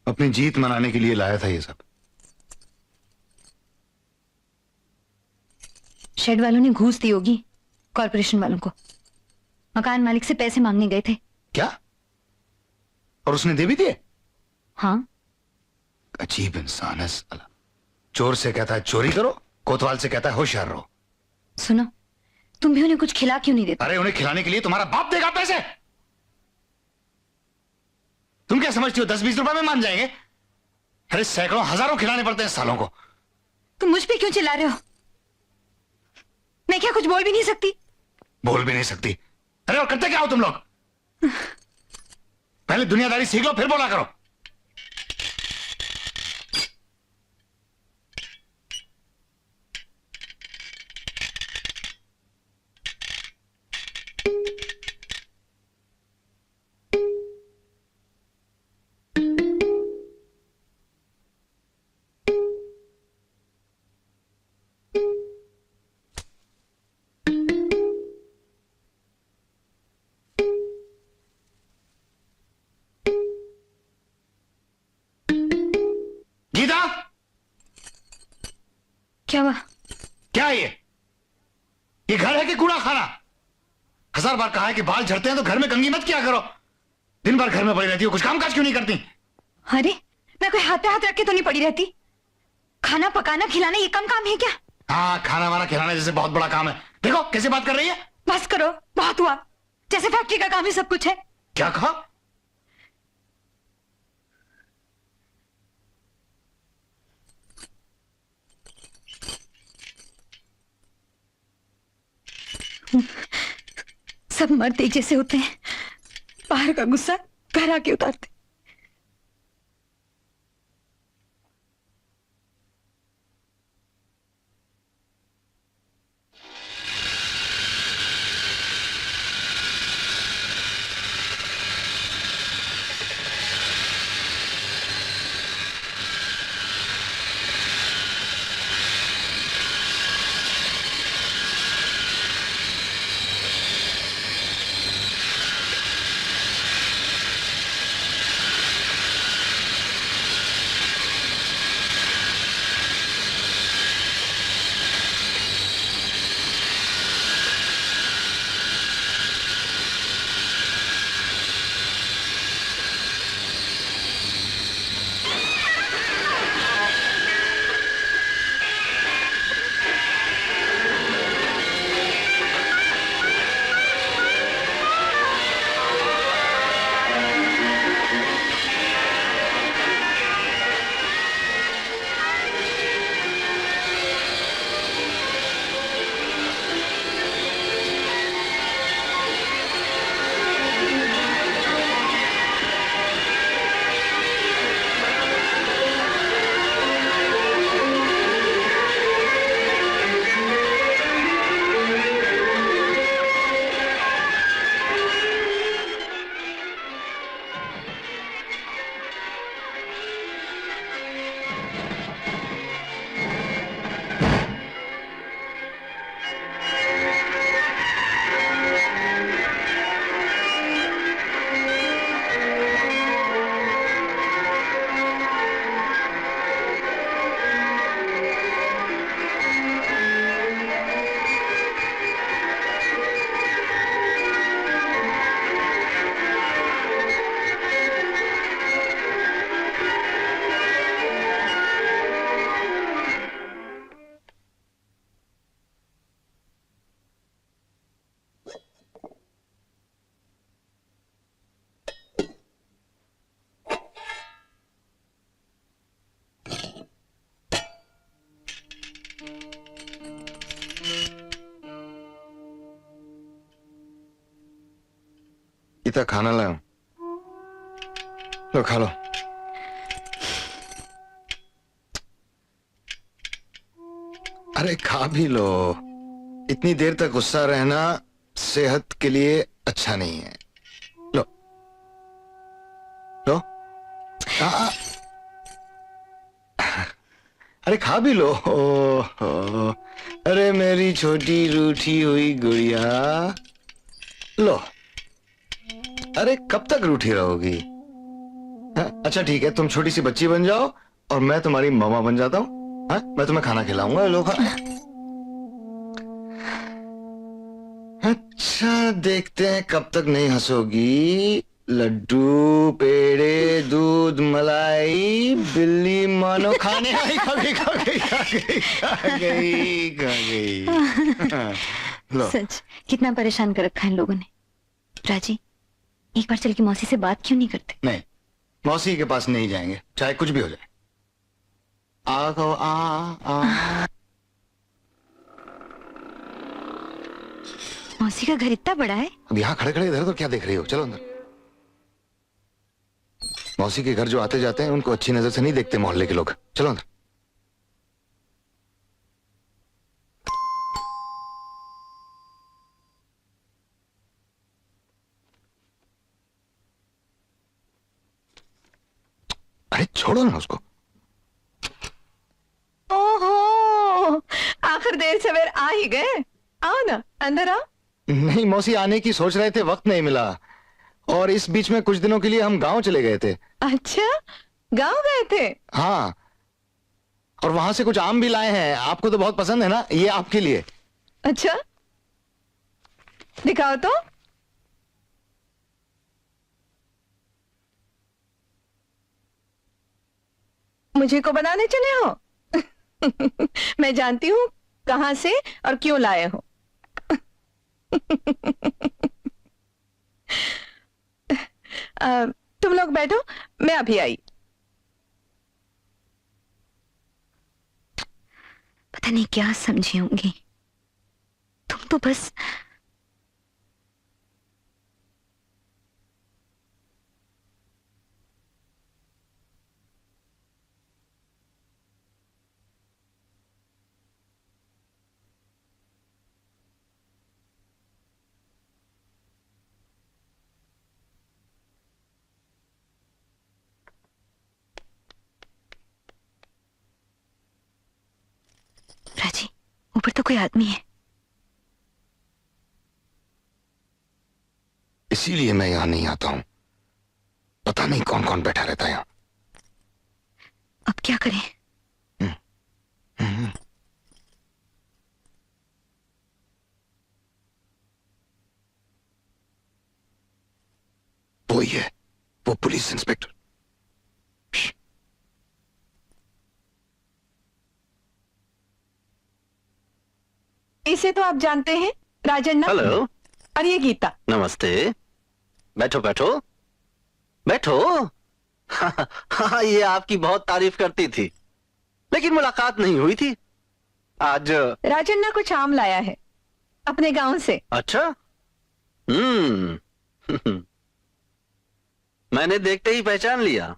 Speaker 1: अपनी जीत मनाने के लिए लाया था ये सब।
Speaker 3: शेड वालों ने घूस दी होगी कॉरपोरेशन वालों को। मकान मालिक से पैसे मांगने गए थे।
Speaker 1: क्या? और उसने दे भी दिए?
Speaker 3: हाँ।
Speaker 1: अजीब इंसान है साला। चोर से कहता है चोरी करो, कोतवाल से कहता है होशियार रहो।
Speaker 3: सुनो, तुम भी उन्हें कुछ खिला क्यों नहीं देते?
Speaker 1: अरे उन्हें खिलाने के लिए तुम्हारा बाप देगा पैसे। तुम क्या समझती हो 10-20 रुपए में मान जाएंगे? अरे सैकड़ों हजारों खिलाने पड़ते हैं सालों को।
Speaker 3: तुम मुझ पे क्यों चिल्ला रहे हो? मैं क्या कुछ बोल भी नहीं सकती?
Speaker 1: बोल भी नहीं सकती? अरे और करते क्या हो तुम लोग? पहले दुनियादारी सीख लो फिर बोला करो। गीता,
Speaker 3: क्या हुआ?
Speaker 1: क्या है ये घर है कि कूड़ा खाना? 1000 बार कहा है कि बाल झड़ते हैं तो घर में कंघी मत किया करो। दिन भर घर में पड़ी रहती हो, कुछ काम काज क्यों नहीं करती?
Speaker 3: अरे मैं कोई हाथ पे हाथ रख के तो नहीं पड़ी रहती। खाना पकाना खिलाना ये कम काम है क्या?
Speaker 1: हाँ, खाना वाना खिलाना जैसे बहुत बड़ा काम है। देखो कैसे बात कर रही है।
Speaker 3: बस करो, बहुत हुआ। जैसे फैक्ट्री का काम ही सब कुछ है।
Speaker 1: क्या कहा?
Speaker 3: सब मर्द एक जैसे होते हैं, बाहर का गुस्सा घर आके उतारते।
Speaker 1: इतना खाना लाओ, लो खा लो। अरे खा भी लो, इतनी देर तक गुस्सा रहना सेहत के लिए अच्छा नहीं है। लो लो। आ, अरे खा भी लो। ओ, अरे मेरी छोटी रूठी हुई गुड़िया, लो। अरे कब तक रूठी रहोगी? हाँ? अच्छा ठीक है, तुम छोटी सी बच्ची बन जाओ और मैं तुम्हारी मामा बन जाता हूँ। हाँ? मैं तुम्हें खाना खिलाऊंगा, लो खा। अच्छा देखते हैं कब तक नहीं हंसोगी। लड्डू, पेड़े, दूध, मलाई, बिल्ली मानो खाने आई। खा गई खा गई खा गई खा गई खा गई। हाँ, लो।
Speaker 3: सच कितना परेशान कर रखा है इन लोगों ने। राजी, एक बार चल के मौसी से बात क्यों नहीं करते?
Speaker 1: नहीं, मौसी के पास नहीं जाएंगे, चाहे कुछ भी हो जाए। आ कहो, आ।
Speaker 3: मौसी का घर इतना बड़ा है?
Speaker 1: अब यहाँ खड़े खड़े इधर उधर क्या देख रही हो? चलो अंदर। मौसी के घर जो आते जाते हैं उनको अच्छी नजर से नहीं देखते मोहल्ले के लोग। चलो अंदर। अरे छोड़ो ना उसको।
Speaker 4: ओहो, आखिर देर सवेर आ ही गए। आओ ना, अंदर आओ।
Speaker 1: नहीं मौसी, आने की सोच रहे थे, वक्त नहीं मिला, और इस बीच में कुछ दिनों के लिए हम गांव चले गए थे।
Speaker 4: अच्छा, गांव गए थे?
Speaker 1: हाँ, और वहां से कुछ आम भी लाए हैं, आपको तो बहुत पसंद है ना, ये आपके लिए।
Speaker 4: अच्छा, दिखाओ तो। मुझे को बनाने चले हो? मैं जानती हूँ कहां से और क्यों लाए हो। तुम लोग बैठो, मैं अभी आई।
Speaker 3: पता नहीं क्या समझी होंगी। तुम तो बस राजी, ऊपर तो कोई आदमी है।
Speaker 1: इसीलिए मैं यहां नहीं आता हूं, पता नहीं कौन कौन बैठा रहता है यहां।
Speaker 3: अब क्या करें?
Speaker 1: वो ही है, वो पुलिस इंस्पेक्टर।
Speaker 4: इसे तो आप जानते हैं, राजन ना?
Speaker 6: हेलो।
Speaker 4: और ये गीता।
Speaker 6: नमस्ते। बैठो बैठो बैठो। हाँ, ये आपकी बहुत तारीफ करती थी, लेकिन मुलाकात नहीं हुई थी आज।
Speaker 4: राजन ना कुछ आम लाया है अपने गांव से।
Speaker 6: अच्छा। मैंने देखते ही पहचान लिया।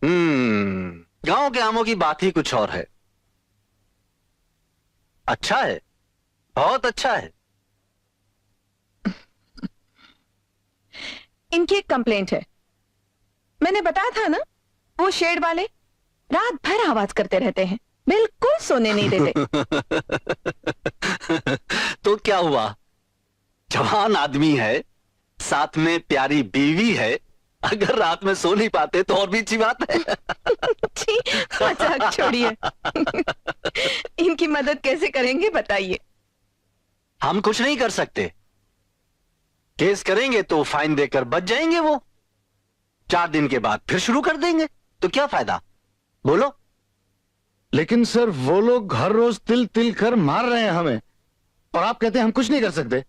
Speaker 6: गांव के आमों की बात ही कुछ और है। अच्छा है, बहुत अच्छा है।
Speaker 4: इनकी एक कंप्लेंट है। मैंने बताया था ना, वो शेड वाले रात भर आवाज करते रहते हैं, बिल्कुल सोने नहीं देते।
Speaker 6: तो क्या हुआ, जवान आदमी है, साथ में प्यारी बीवी है, अगर रात में सो नहीं पाते तो और भी अच्छी बात है।
Speaker 4: छी, मजाक छोड़िए। इनकी मदद कैसे करेंगे बताइए?
Speaker 6: हम कुछ नहीं कर सकते। केस करेंगे तो फाइन देकर बच जाएंगे वो। 4 दिन के बाद फिर शुरू कर देंगे, तो क्या फायदा, बोलो?
Speaker 1: लेकिन सर, वो लोग हर रोज तिल तिल कर मार रहे हैं हमें, और आप कहते हैं हम कुछ नहीं कर सकते।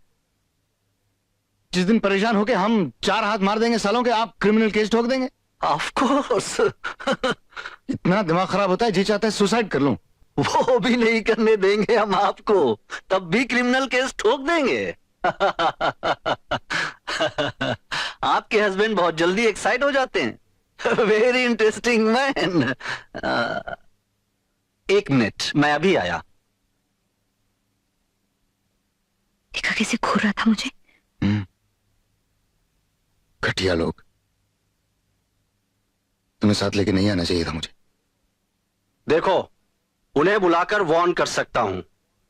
Speaker 1: जिस दिन परेशान होके हम 4 हाथ मार देंगे सालों के, आप क्रिमिनल केस ठोक देंगे।
Speaker 6: Of course.
Speaker 1: इतना दिमाग खराब होता है, जी चाहता है सुसाइड कर लूं।
Speaker 6: वो भी नहीं करने देंगे हम आपको, तब भी क्रिमिनल केस ठोक देंगे। आपके हस्बैंड बहुत जल्दी एक्साइट हो जाते हैं। Very interesting man. एक मिनट, मैं अभी आया।
Speaker 3: देखा कैसे घूर रहा था मुझे।
Speaker 1: घटिया लोग। तुम्हें साथ लेके नहीं आना चाहिए था मुझे।
Speaker 6: देखो, उन्हें बुलाकर वार्न कर सकता हूं,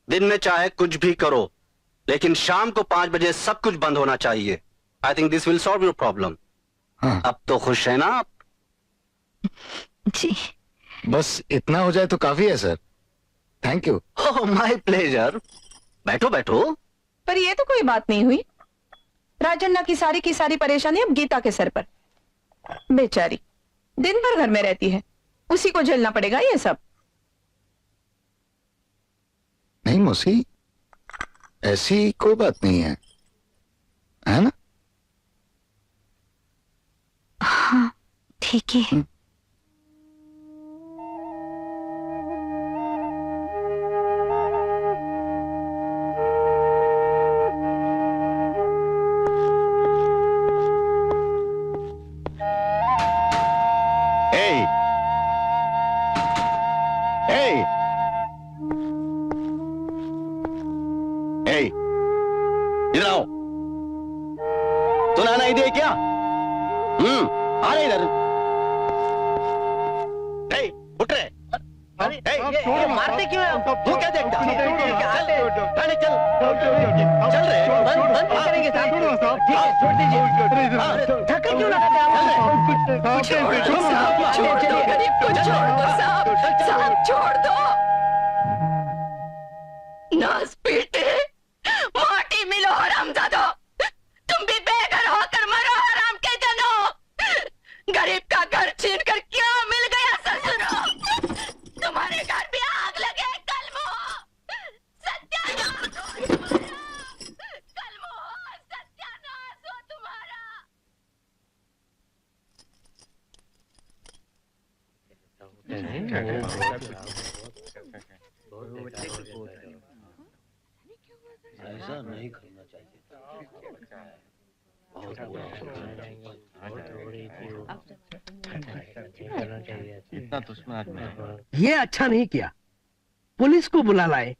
Speaker 6: दिन में चाहे कुछ भी करो, लेकिन शाम को 5 बजे सब कुछ बंद होना चाहिए। I think this will solve your problem.
Speaker 1: हाँ,
Speaker 6: अब तो खुश है ना आप?
Speaker 3: जी
Speaker 1: बस इतना हो जाए तो काफी है sir. Thank you.
Speaker 6: Oh my pleasure. बैठो बैठो।
Speaker 4: पर ये तो कोई बात नहीं हुई। राजन्ना की सारी परेशानी अब गीता के सर पर। बेचारी दिन भर घर में रहती है, उसी को झेलना पड़ेगा ये सब।
Speaker 1: नहीं मौसी, ऐसी कोई बात नहीं है ना?
Speaker 3: हाँ ठीक है।
Speaker 9: Hey! Hey! Hey! इधर आओ। सुना नहीं दे क्या? आ रहे इधर। Hey, उठ रहे। Hey, ये मारते क्यों है? तू क्या देखता? चल, चल रहे। बंद करेंगे साहब। ठीक है, छोड़ दीजिए। धक्का क्यों लगाते हैं?
Speaker 4: छोड़ दो गरीब को, छोड़ दो साहब, छोड़ दो। नास पीटे, माटी मिलो हरामजादो। तुम भी बेघर होकर मरो हराम के जनो। गरीब का घर छीन कर क्या मिल गया ससुरो? तुम्हारे घर भी आग लगे कलमो। सत्यानाश हो तुम्हारा। कलमो, सत्यानाश हो तुम्हारा।
Speaker 9: ऐसा नहीं करना चाहिए।
Speaker 2: ये अच्छा नहीं किया। पुलिस को बुला लाए,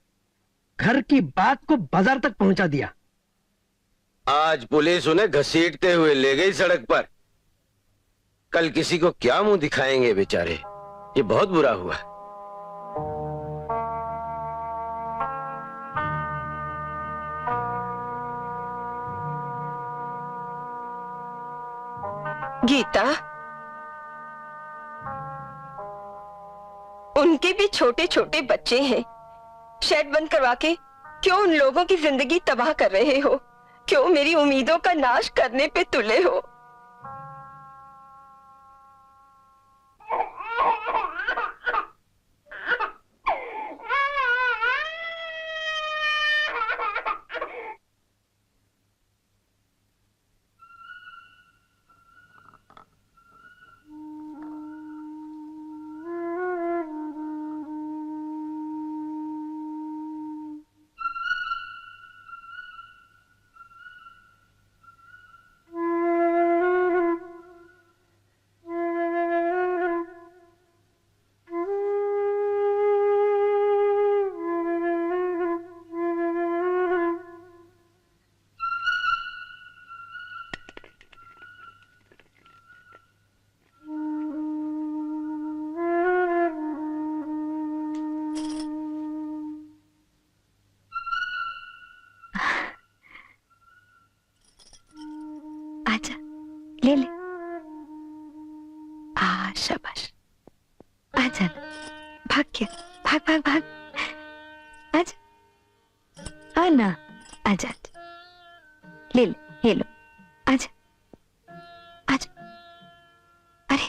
Speaker 2: घर की बात को बाजार तक पहुंचा दिया।
Speaker 9: आज पुलिस उन्हें घसीटते हुए ले गई सड़क पर। कल किसी को क्या मुंह दिखाएंगे बेचारे। ये बहुत बुरा हुआ।
Speaker 8: गीता, उनके भी छोटे छोटे बच्चे हैं। शेड बंद करवा के क्यों उन लोगों की जिंदगी तबाह कर रहे हो? क्यों मेरी उम्मीदों का नाश करने पे तुले हो?
Speaker 3: आजा, ले ले। शाबाश। आजा, भाग के, भाग भाग भाग। आजा, आना, आजा, ले लो, आजा, आजा। अरे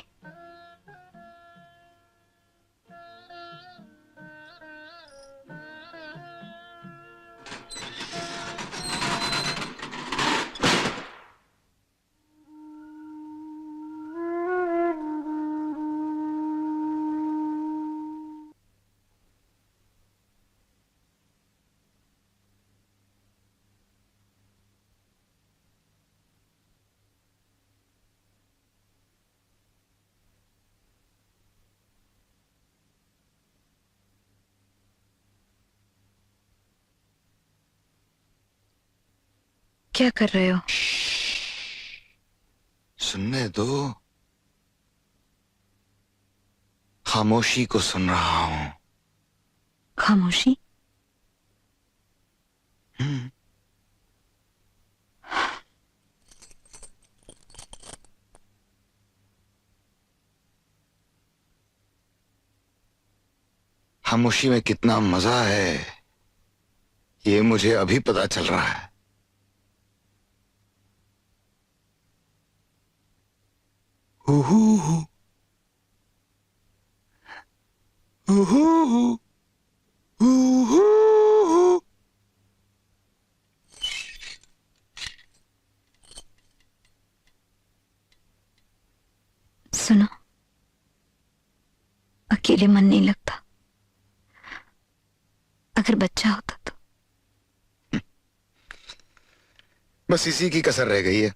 Speaker 3: क्या कर रहे हो?
Speaker 1: सुनने दो, खामोशी को सुन रहा हूं।
Speaker 3: खामोशी?
Speaker 1: खामोशी में कितना मजा है ये मुझे अभी पता चल रहा है। Who who who who who who who who.
Speaker 3: सुनो, अकेले मन नहीं लगता। अगर बच्चा होता तो।
Speaker 1: बस इसी की कसर रह गई है।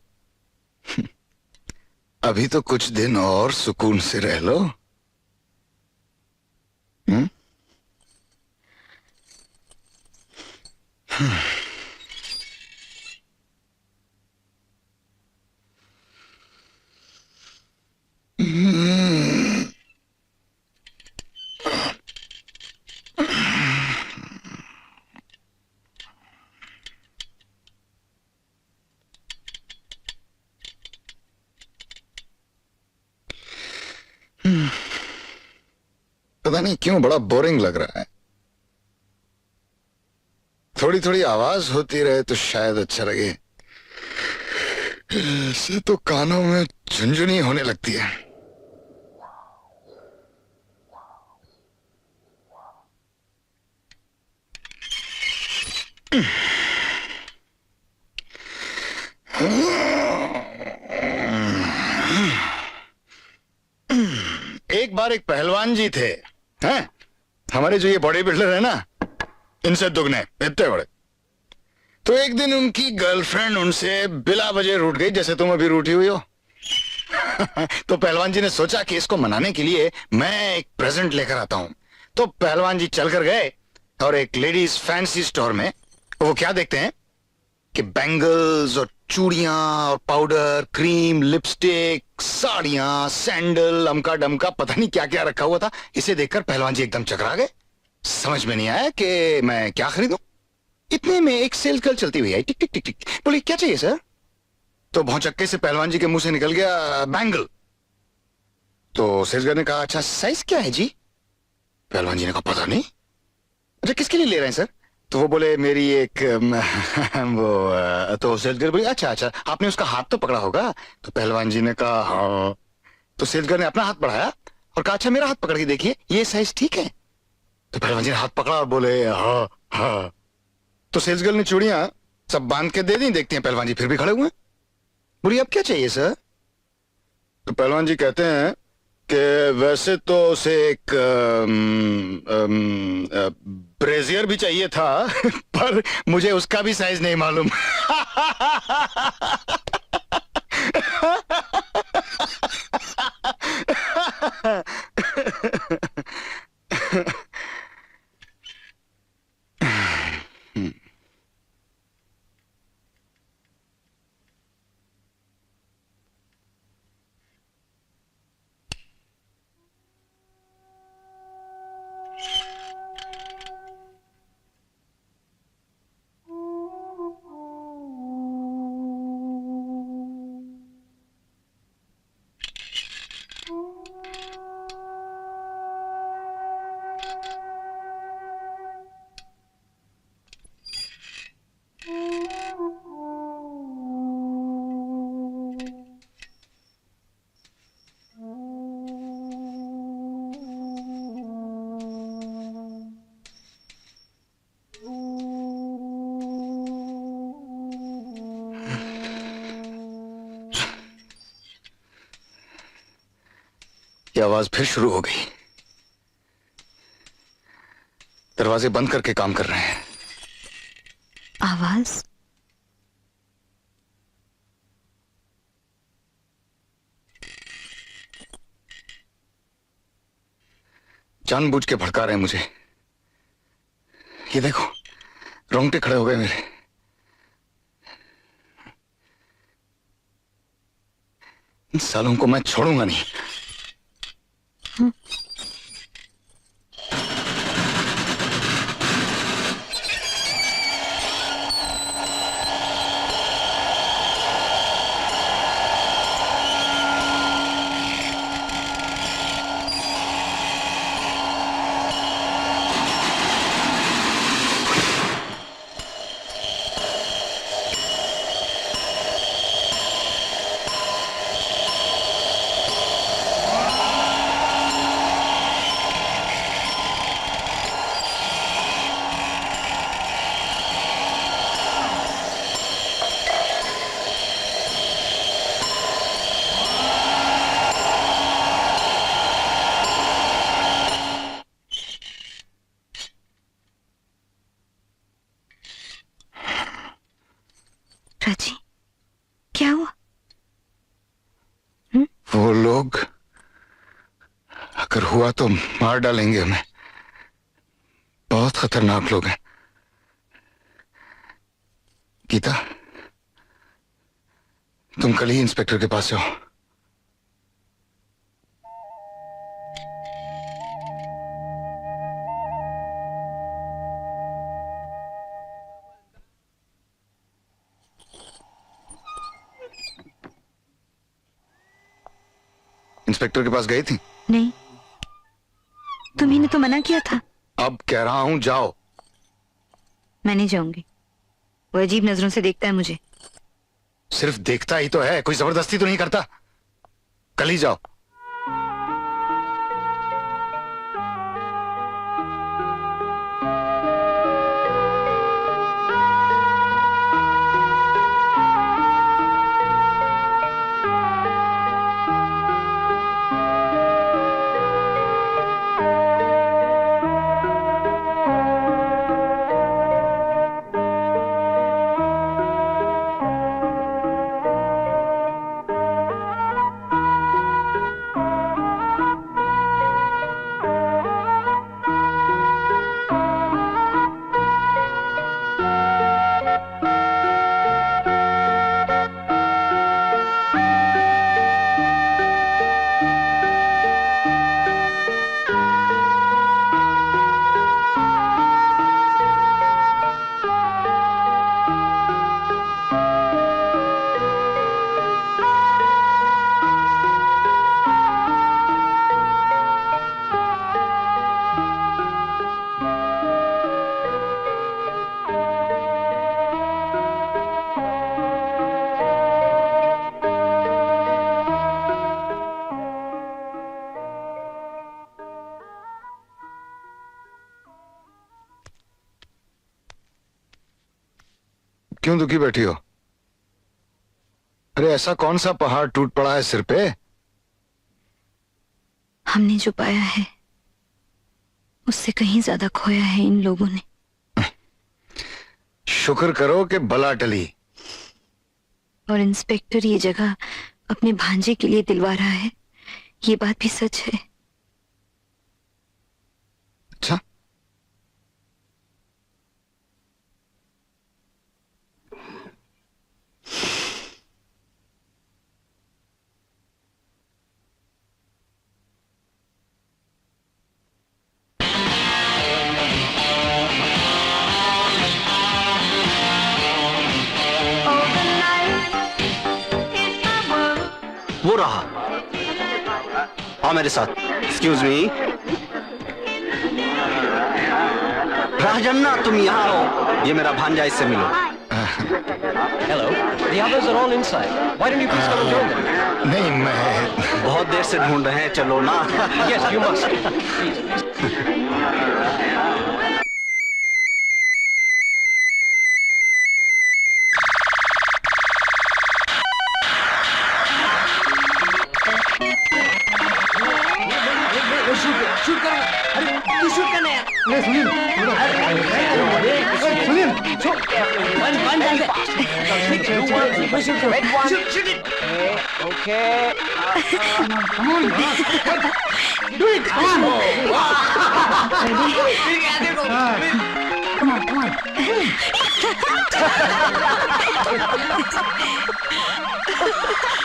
Speaker 1: अभी तो कुछ दिन और सुकून से रह लो। पता नहीं क्यों बड़ा बोरिंग लग रहा है। थोड़ी थोड़ी आवाज होती रहे तो शायद अच्छा लगे। ऐसे तो कानों में झुंझुनी होने लगती है। एक बार एक पहलवान जी थे, हैं? हमारे जो ये बॉडी बिल्डर है ना, इनसे दुगने इतने बड़े। तो एक दिन उनकी गर्लफ्रेंड उनसे बिला वजह रूठ गई, जैसे तुम अभी रूठी हुई हो। तो पहलवान जी ने सोचा कि इसको मनाने के लिए मैं एक प्रेजेंट लेकर आता हूं। तो पहलवान जी चलकर गए और एक लेडीज फैंसी स्टोर में वो क्या देखते हैं कि बैंगल्स और चूड़ियां और पाउडर, क्रीम, लिपस्टिक, साड़ियां, सैंडल, अमका डमका पता नहीं क्या क्या रखा हुआ था। इसे देखकर पहलवान जी एकदम चकरा गए। समझ में नहीं आया कि मैं क्या खरीदूं। इतने में एक सेल्स गर्ल चलती हुई आई, टिक टिक टिक टिक, बोली क्या चाहिए सर? तो भौचक्के से पहलवान जी के मुंह से निकल गया बैंगल। तो सेल्स गर्ल ने कहा अच्छा साइज क्या है जी? पहलवान जी ने कहा पता नहीं। अच्छा किसके लिए ले रहे हैं सर? तो वो बोले मेरी एक वो तो सेल्स गर्ल बोली अच्छा अच्छा आपने उसका हाथ तो पकड़ा होगा? तो पहलवान जी ने कहा हाँ। तो सेल्स गर्ल ने अपना हाथ बढ़ाया और कहा अच्छा मेरा हाथ पकड़ के देखिए ये साइज ठीक है? तो पहलवान जी ने हाथ पकड़ा और बोले हाँ हाँ। तो सेल्स गर्ल ने चूड़ियां सब बांध के दे दी। देखते हैं पहलवान जी फिर भी खड़े हुए। बोली अब क्या चाहिए सर? तो पहलवान जी कहते हैं कि वैसे तो उसे एक ब्रेजियर भी चाहिए था पर मुझे उसका भी साइज नहीं मालूम। ये आवाज फिर शुरू हो गई। दरवाजे बंद करके काम कर रहे हैं।
Speaker 3: आवाज?
Speaker 1: जानबूझ के भड़का रहे हैं मुझे। ये देखो रोंगटे खड़े हो गए मेरे। इन सालों को मैं छोड़ूंगा नहीं।
Speaker 3: राजी, क्या हुआ?
Speaker 1: वो लोग अगर हुआ तो मार डालेंगे हमें। बहुत खतरनाक लोग हैं। गीता, तुम कल ही इंस्पेक्टर के पास जाओ। इंस्पेक्टर के पास गई थी?
Speaker 3: नहीं, तुम्ही ने तो मना किया था।
Speaker 1: अब कह रहा हूं जाओ।
Speaker 3: मैं नहीं जाऊंगी। वो अजीब नजरों से देखता है मुझे।
Speaker 1: सिर्फ देखता ही तो है, कोई जबरदस्ती तो नहीं करता। कल ही जाओ। क्यों दुखी बैठी हो? अरे ऐसा कौन सा पहाड़ टूट पड़ा है सिर पे?
Speaker 3: हमने जो पाया है उससे कहीं ज्यादा खोया है इन लोगों ने।
Speaker 1: शुक्र करो कि बला टली।
Speaker 3: और इंस्पेक्टर ये जगह अपने भांजे के लिए दिलवा रहा है, ये बात भी सच है।
Speaker 1: अच्छा,
Speaker 6: वो रहा। आओ मेरे साथ। Excuse me. राजन्ना, तुम यहाँ आओ। ये मेरा भांजा, इससे मिलो।
Speaker 9: Hello. The others are all inside. Why don't you please come and join them?
Speaker 1: नहीं मैं
Speaker 6: बहुत देर से ढूंढ रहे हैं, चलो ना।
Speaker 9: Yes, you must.
Speaker 6: Okay.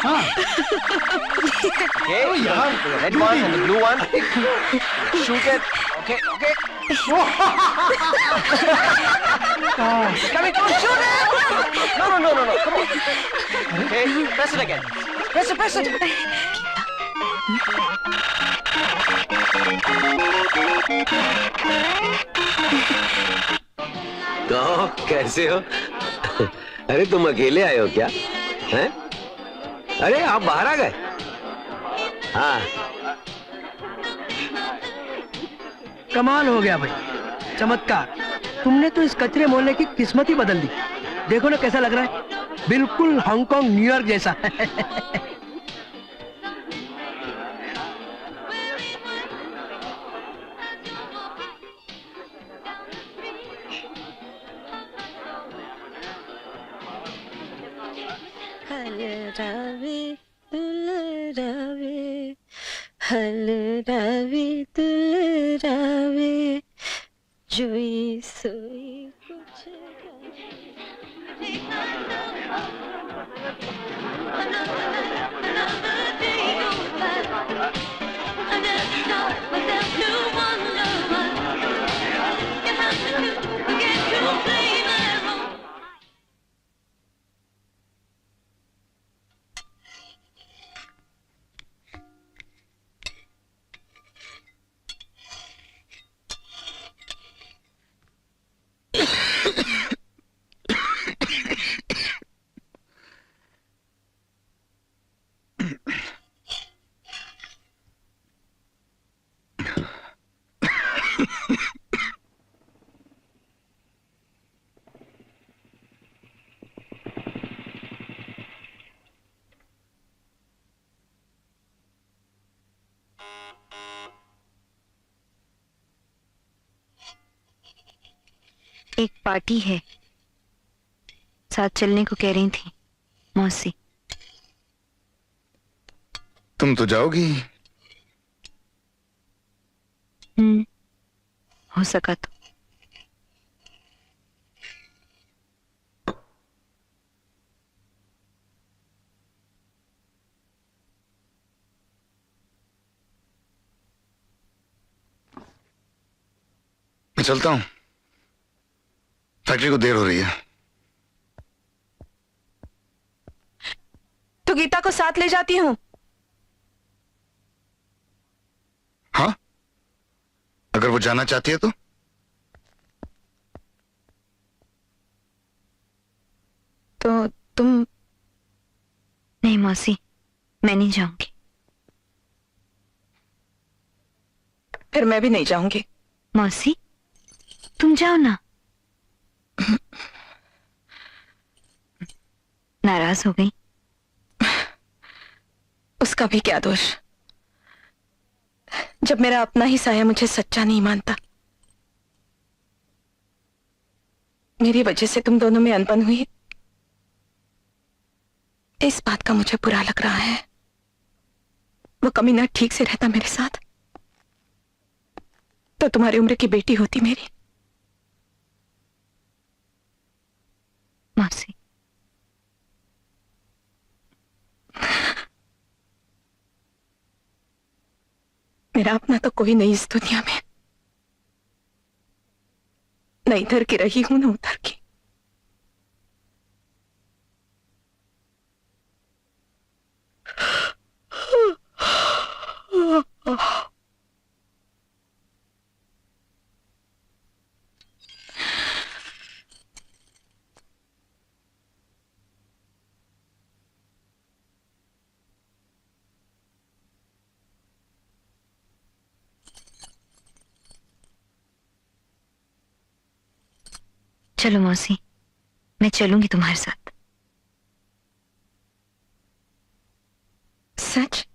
Speaker 6: Okay, the red one and the blue one. Shoot it. Okay, okay. Coming, shoot it! No. Come on. Okay, press it again. Press it.
Speaker 9: तो कैसे हो? अरे तुम अकेले आए हो क्या? हैं? अरे आप बाहर आ गए? हाँ।
Speaker 2: कमाल हो गया भाई, चमत्कार। तुमने तो इस कचरे मोहल्ले की किस्मत ही बदल दी। देखो ना कैसा लग रहा है, बिल्कुल हांगकांग न्यूयॉर्क जैसा।
Speaker 8: जुई सुई कुछ
Speaker 3: एक पार्टी है, साथ चलने को कह रही थी मौसी।
Speaker 1: तुम तो जाओगी?
Speaker 3: हो सका तो।
Speaker 1: मैं चलता हूं, फैक्ट्री को देर हो रही है।
Speaker 4: तो गीता को साथ ले जाती हूँ।
Speaker 1: हाँ, अगर वो जाना चाहती है
Speaker 3: तो तुम? नहीं मौसी, मैं नहीं जाऊंगी।
Speaker 4: फिर मैं भी नहीं जाऊंगी।
Speaker 3: मौसी तुम जाओ ना। नाराज हो गई?
Speaker 4: उसका भी क्या दोष, जब मेरा अपना ही साया मुझे सच्चा नहीं मानता। मेरी वजह से तुम दोनों में अनबन हुई, इस बात का मुझे बुरा लग रहा है। वो कमीना ठीक से रहता मेरे साथ तो तुम्हारी उम्र की बेटी होती मेरी।
Speaker 3: मौसी
Speaker 4: मेरा अपना तो कोई नहीं इस दुनिया में, न इधर की रही हूं न उधर की।
Speaker 3: चलो मौसी, मैं चलूंगी तुम्हारे साथ।
Speaker 4: सच?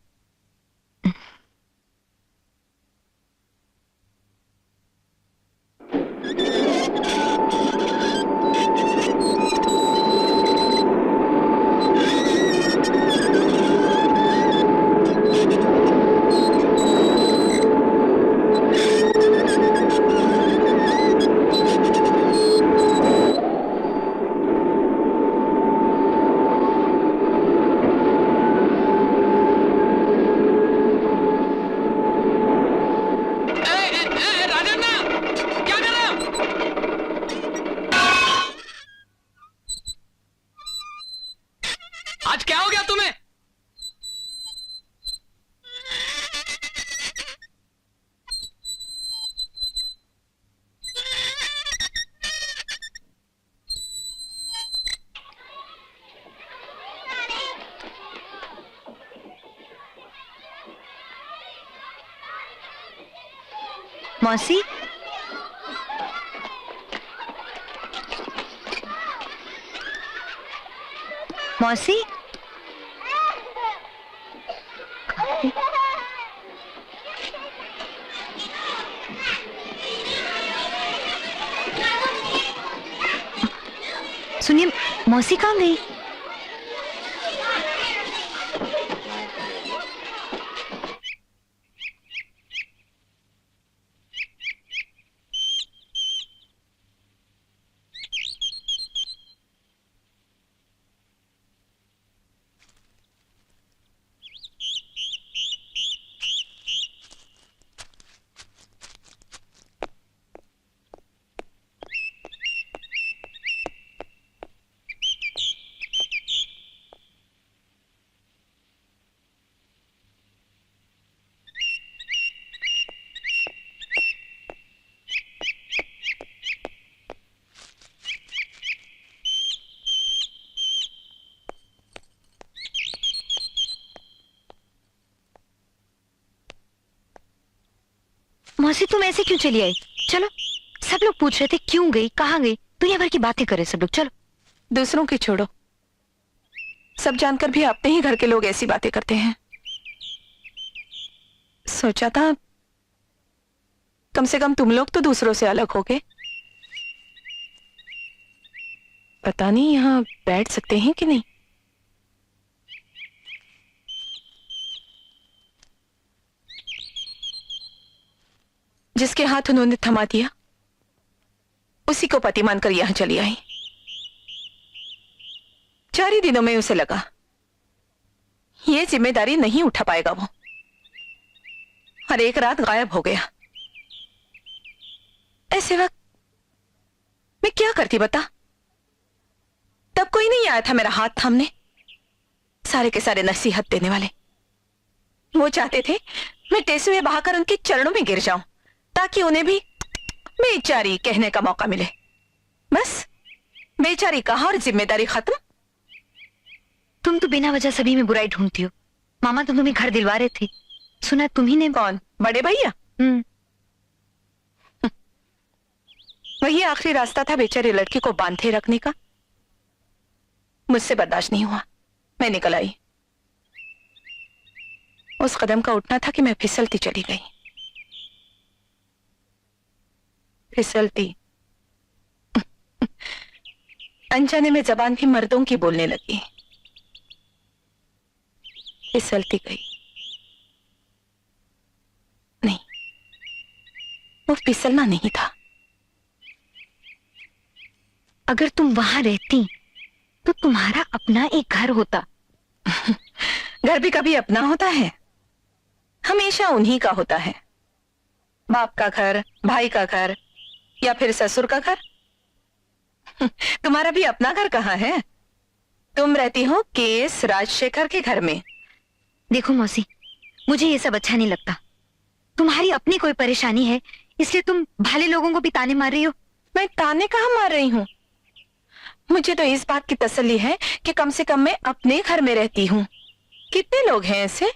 Speaker 3: मौसी, मौसी, सुनिए, मौसी कहाँ गई? मौसी, तुम ऐसे क्यों चली आई? चलो, सब लोग पूछ रहे थे क्यों गई, कहाँ गई। दुनिया भर की बातें करे सब लोग। चलो।
Speaker 4: दूसरों की छोड़ो, सब जानकर भी अपने ही घर के लोग ऐसी बातें करते हैं। सोचा था कम से कम तुम लोग तो दूसरों से अलग हो गए। पता नहीं यहाँ बैठ सकते हैं कि नहीं। जिसके हाथ उन्होंने थमा दिया उसी को पति मानकर यहां चली आई। 4 ही दिनों में उसे लगा ये जिम्मेदारी नहीं उठा पाएगा वो, और एक रात गायब हो गया। ऐसे वक्त मैं क्या करती बता? तब कोई नहीं आया था मेरा हाथ थामने, सारे के सारे नसीहत देने वाले। वो चाहते थे मैं टेसुए बहाकर उनके चरणों में गिर जाऊं ताकि उन्हें भी बेचारी कहने का मौका मिले। बस बेचारी कहा और जिम्मेदारी खत्म।
Speaker 3: तुम तो बिना वजह सभी में बुराई ढूंढती हो। मामा तो तुम्हें घर दिलवा रहे थे, सुना तुम्ही ने।
Speaker 4: कौन? बड़े भैया? वही आखिरी रास्ता था बेचारी लड़की को बांधे रखने का। मुझसे बर्दाश्त नहीं हुआ, मैं निकल आई। उस कदम का उठना था कि मैं फिसलती चली गई। फिसलती अनजाने में जबान भी मर्दों की बोलने लगी। फिसलती गई। नहीं, वो फिसलना नहीं था।
Speaker 3: अगर तुम वहां रहती तो तुम्हारा अपना एक घर होता।
Speaker 4: घर भी कभी अपना होता है? हमेशा उन्हीं का होता है। बाप का घर, भाई का घर, या फिर ससुर का घर। तुम्हारा भी अपना घर कहाँ है? तुम रहती हो केस राजशेखर के घर में।
Speaker 3: देखो मौसी, मुझे ये सब अच्छा नहीं लगता। तुम्हारी अपनी कोई परेशानी है इसलिए तुम भाले लोगों को भी ताने मार रही हो।
Speaker 4: मैं ताने कहाँ मार रही हूँ? मुझे तो इस बात की तसल्ली है कि कम से कम मैं अपने घर में रहती हूँ। कितने लोग हैं ऐसे?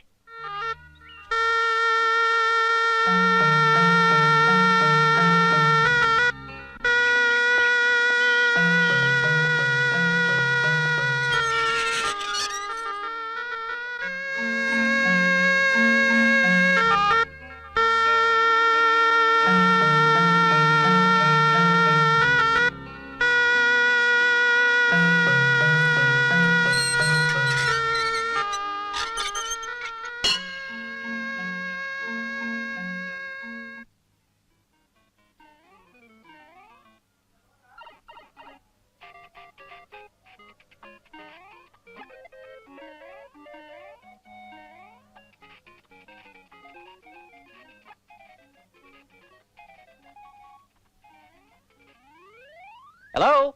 Speaker 6: Hello?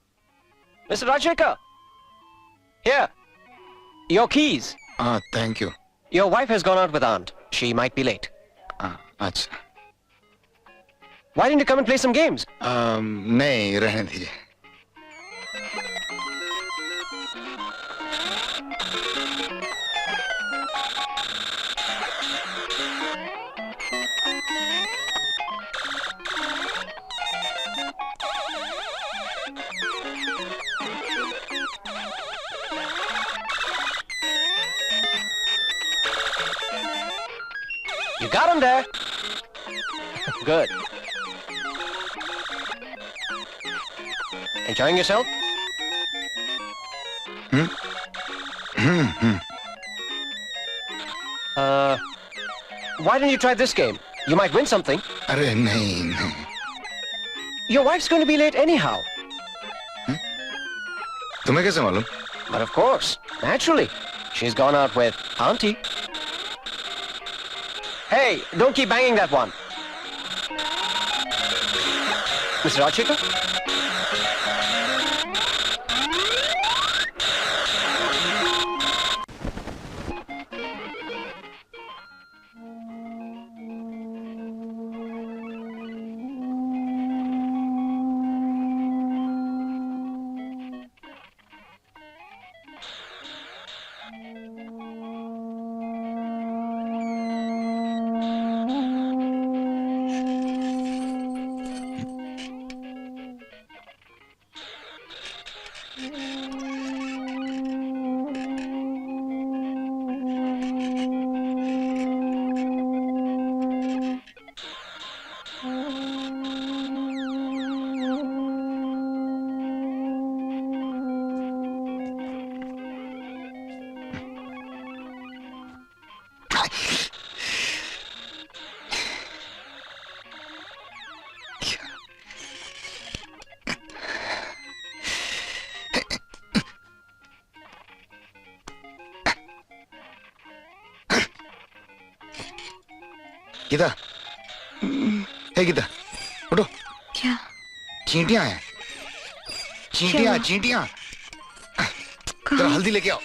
Speaker 6: Mr. Rajshekar? Here. Your keys.
Speaker 1: Thank you.
Speaker 6: Your wife has gone out with aunt. She might be late.
Speaker 1: अच्छा।
Speaker 6: Why didn't you come and play some games?
Speaker 1: नहीं, रहने दीजिए।
Speaker 10: You got him there. Good. Enjoying yourself? Why don't you try this game? You might win something.
Speaker 1: अरे नहीं नहीं,
Speaker 10: Your wife's going to be late anyhow.
Speaker 1: तुम्हें कैसे मालूम?
Speaker 10: But of course, naturally. She's gone out with Auntie. Hey, don't keep banging that one. Mr. Rajshekar?
Speaker 1: Gita, हे गीता, उठो।
Speaker 3: क्या?
Speaker 1: चींटियां हैं, चींटियां चींटियां। जरा हल्दी लेके आओ।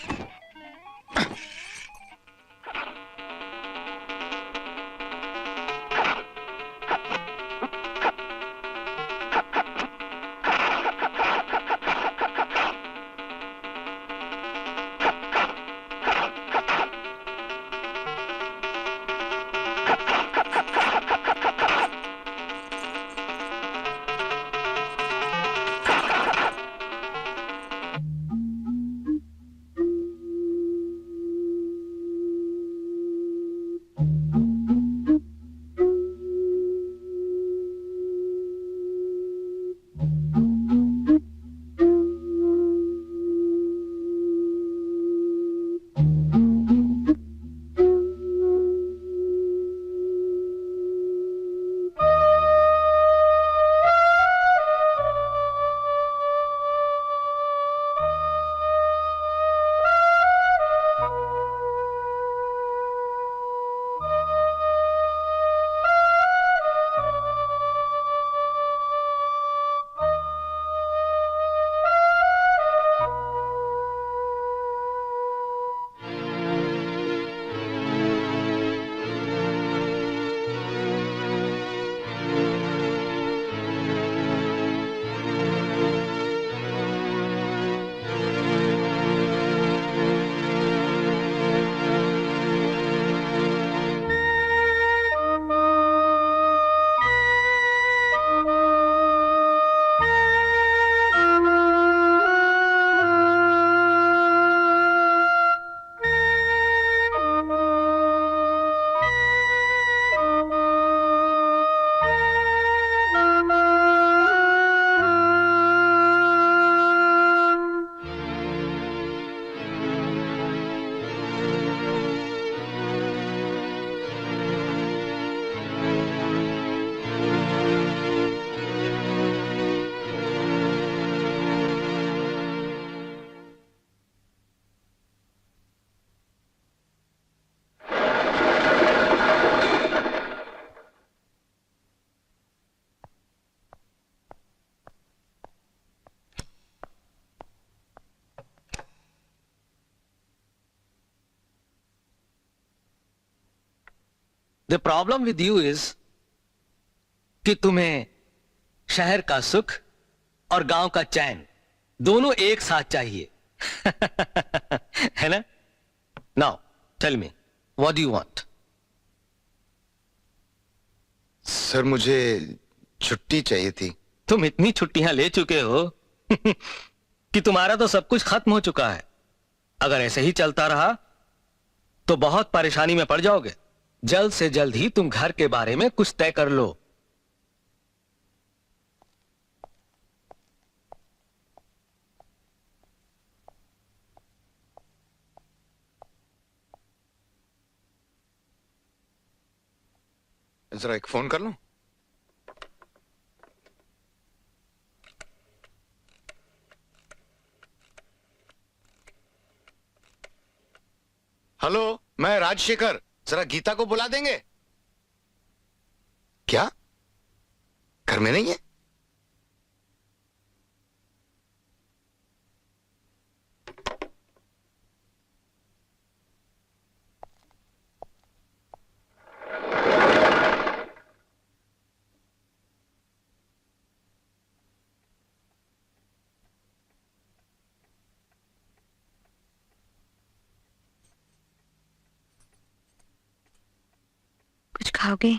Speaker 6: The problem with you is कि तुम्हें शहर का सुख और गांव का चैन दोनों एक साथ चाहिए। है ना? Now tell me, what do you want?
Speaker 1: Sir मुझे छुट्टी चाहिए थी।
Speaker 6: तुम इतनी छुट्टियां ले चुके हो कि तुम्हारा तो सब कुछ खत्म हो चुका है। अगर ऐसे ही चलता रहा तो बहुत परेशानी में पड़ जाओगे।
Speaker 10: जल्द से जल्द ही तुम घर के बारे में कुछ तय कर लो।
Speaker 1: जरा एक फोन कर लूं? हेलो, मैं राजशेखर। जरा गीता को बुला देंगे क्या? घर में नहीं है?
Speaker 3: कुछ खाओगे?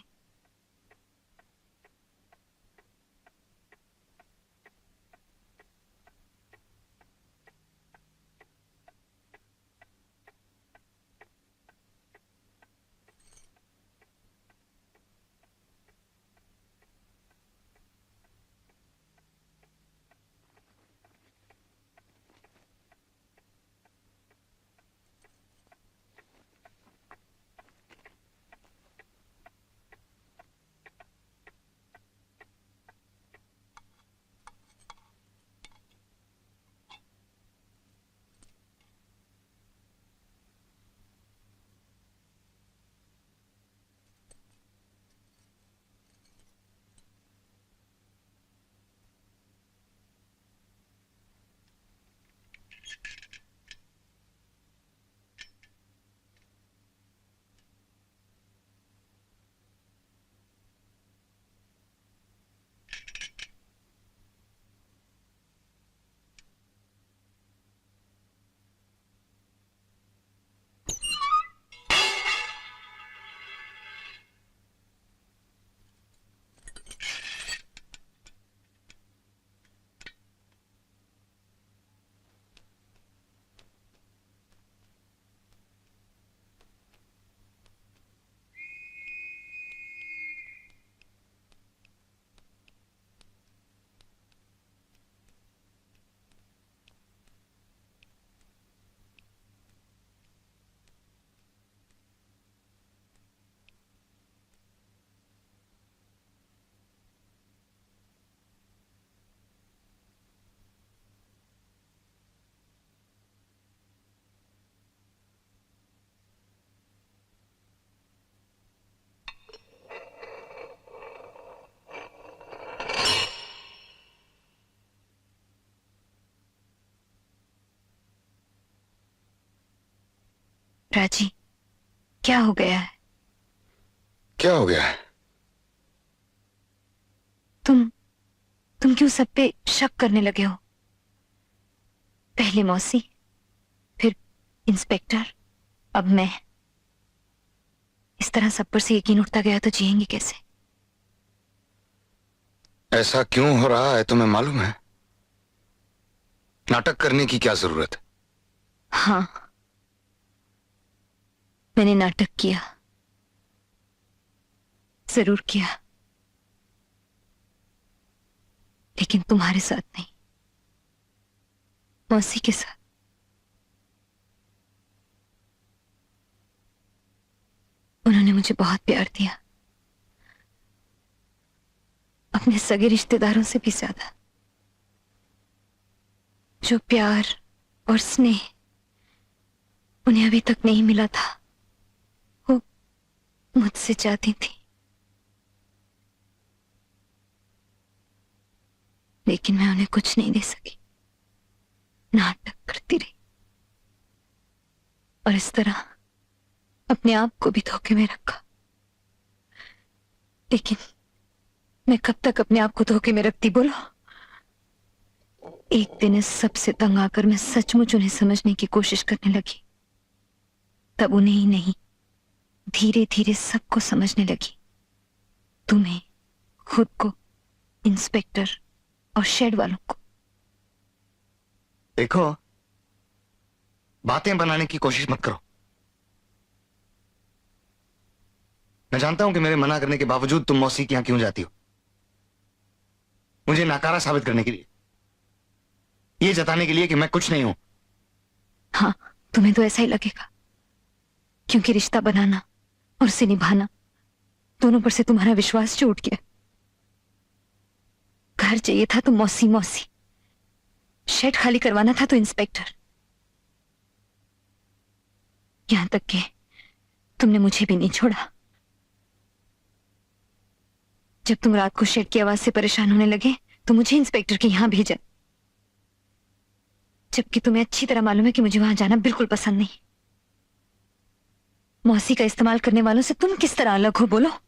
Speaker 3: राजी, क्या हो गया है?
Speaker 1: क्या हो गया है?
Speaker 3: तुम क्यों सब पे शक करने लगे हो? पहले मौसी, फिर इंस्पेक्टर, अब मैं। इस तरह सब पर से यकीन उठता गया तो जिएंगे कैसे?
Speaker 1: ऐसा क्यों हो रहा है तुम्हें मालूम है? नाटक करने की क्या जरूरत है?
Speaker 3: हाँ, मैंने नाटक किया, जरूर किया, लेकिन तुम्हारे साथ नहीं, मौसी के साथ। उन्होंने मुझे बहुत प्यार दिया, अपने सगे रिश्तेदारों से भी ज्यादा। जो प्यार और स्नेह उन्हें अभी तक नहीं मिला था, वो मुझसे चाहती थी, लेकिन मैं उन्हें कुछ नहीं दे सकी। नाटक करती रही और इस तरह अपने आप को भी धोखे में रखा। लेकिन मैं कब तक अपने आप को धोखे में रखती, बोलो? एक दिन इस सब से तंग आकर मैं सचमुच उन्हें समझने की कोशिश करने लगी। तब उन्हें ही नहीं, धीरे धीरे सबको समझने लगी। तुम्हें, खुद को, इंस्पेक्टर और शेड वालों को।
Speaker 1: देखो, बातें बनाने की कोशिश मत करो। मैं जानता हूं कि मेरे मना करने के बावजूद तुम मौसी के यहां क्यों जाती हो, मुझे नाकारा साबित करने के लिए, ये जताने के लिए कि मैं कुछ नहीं हूं।
Speaker 3: हाँ, तुम्हें तो ऐसा ही लगेगा, क्योंकि रिश्ता बनाना और उसे निभाना दोनों पर से तुम्हारा विश्वास टूट गया। घर चाहिए था तो मौसी मौसी, शेड खाली करवाना था तो इंस्पेक्टर, यहां तक कि तुमने मुझे भी नहीं छोड़ा। जब तुम रात को शेड की आवाज से परेशान होने लगे तो मुझे इंस्पेक्टर के यहां भेजा, जबकि तुम्हें अच्छी तरह मालूम है कि मुझे वहां जाना बिल्कुल पसंद नहीं। मौसी का इस्तेमाल करने वालों से तुम किस तरह अलग हो, बोलो?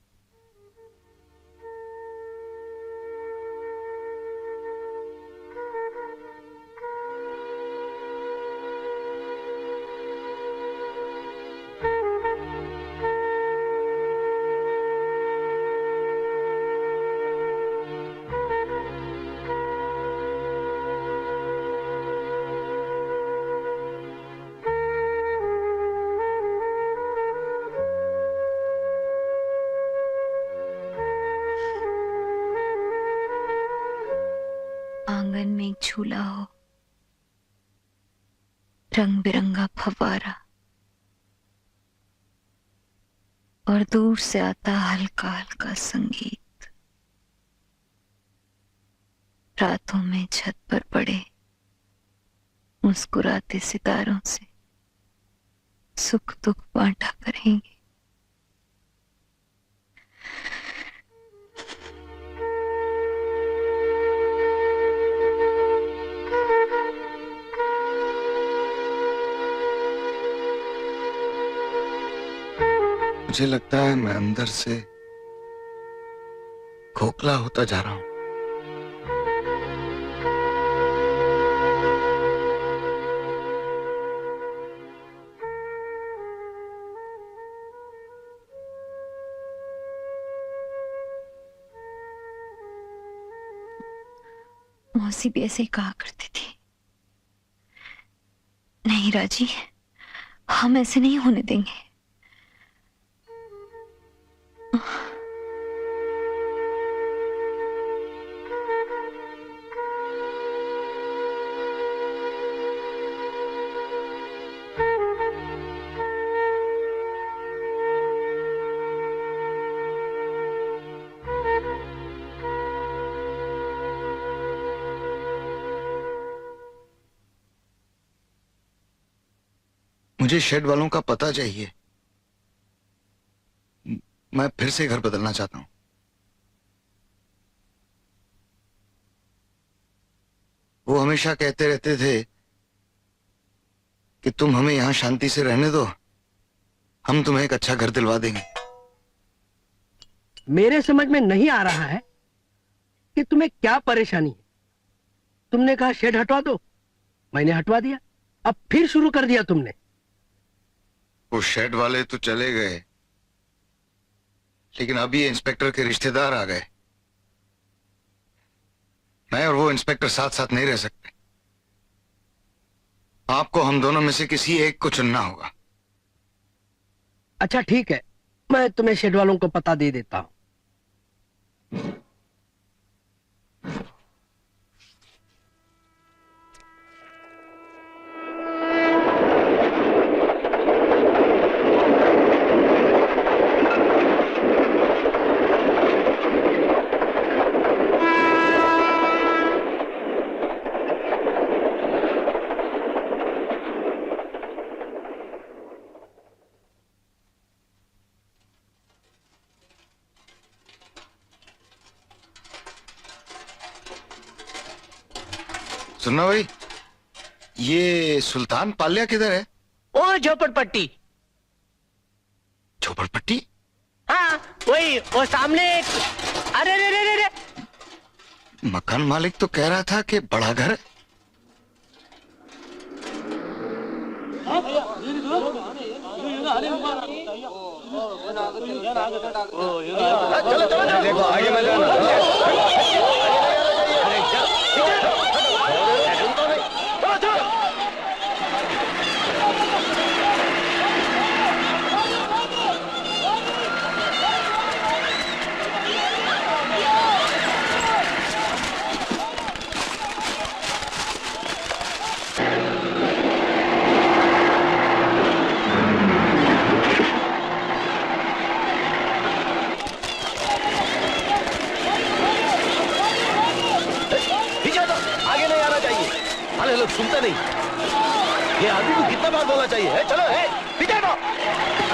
Speaker 3: आंगन में एक झूला हो, रंग बिरंगा फव्वारा, और दूर से आता हल्का हल्का संगीत। रातों में छत पर पड़े मुस्कुराते सितारों से सुख दुख बांटा करेंगे।
Speaker 1: मुझे लगता है मैं अंदर से खोखला होता जा रहा हूं।
Speaker 3: मौसी भी ऐसे ही कहा करती थी। नहीं राजी, हम ऐसे नहीं होने देंगे।
Speaker 1: मुझे शेड वालों का पता चाहिए। मैं फिर से घर बदलना चाहता हूं। वो हमेशा कहते रहते थे कि तुम हमें यहां शांति से रहने दो, हम तुम्हें एक अच्छा घर दिलवा देंगे।
Speaker 2: मेरे समझ में नहीं आ रहा है कि तुम्हें क्या परेशानी है। तुमने कहा शेड हटवा दो, मैंने हटवा दिया, अब फिर शुरू कर दिया तुमने।
Speaker 1: वो शेड वाले तो चले गए, लेकिन अभी इंस्पेक्टर के रिश्तेदार आ गए। मैं और वो इंस्पेक्टर साथ साथ नहीं रह सकते। आपको हम दोनों में से किसी एक को चुनना होगा।
Speaker 2: अच्छा ठीक है, मैं तुम्हें शेड वालों को पता दे देता हूं।
Speaker 1: सुनना भाई, ये सुल्तान पाल्या किधर है?
Speaker 2: ओ झोपड़पट्टी।
Speaker 1: झोपड़पट्टी?
Speaker 2: हाँ वही, वो सामने एक। अरे रे रे रे रे,
Speaker 1: मकान मालिक तो कह रहा था कि बड़ा घर है।
Speaker 9: चलो चलो देखो आगे मत जाना। ये आदमी को कितना बार बोलना चाहिए? चलो, पीछे हटो।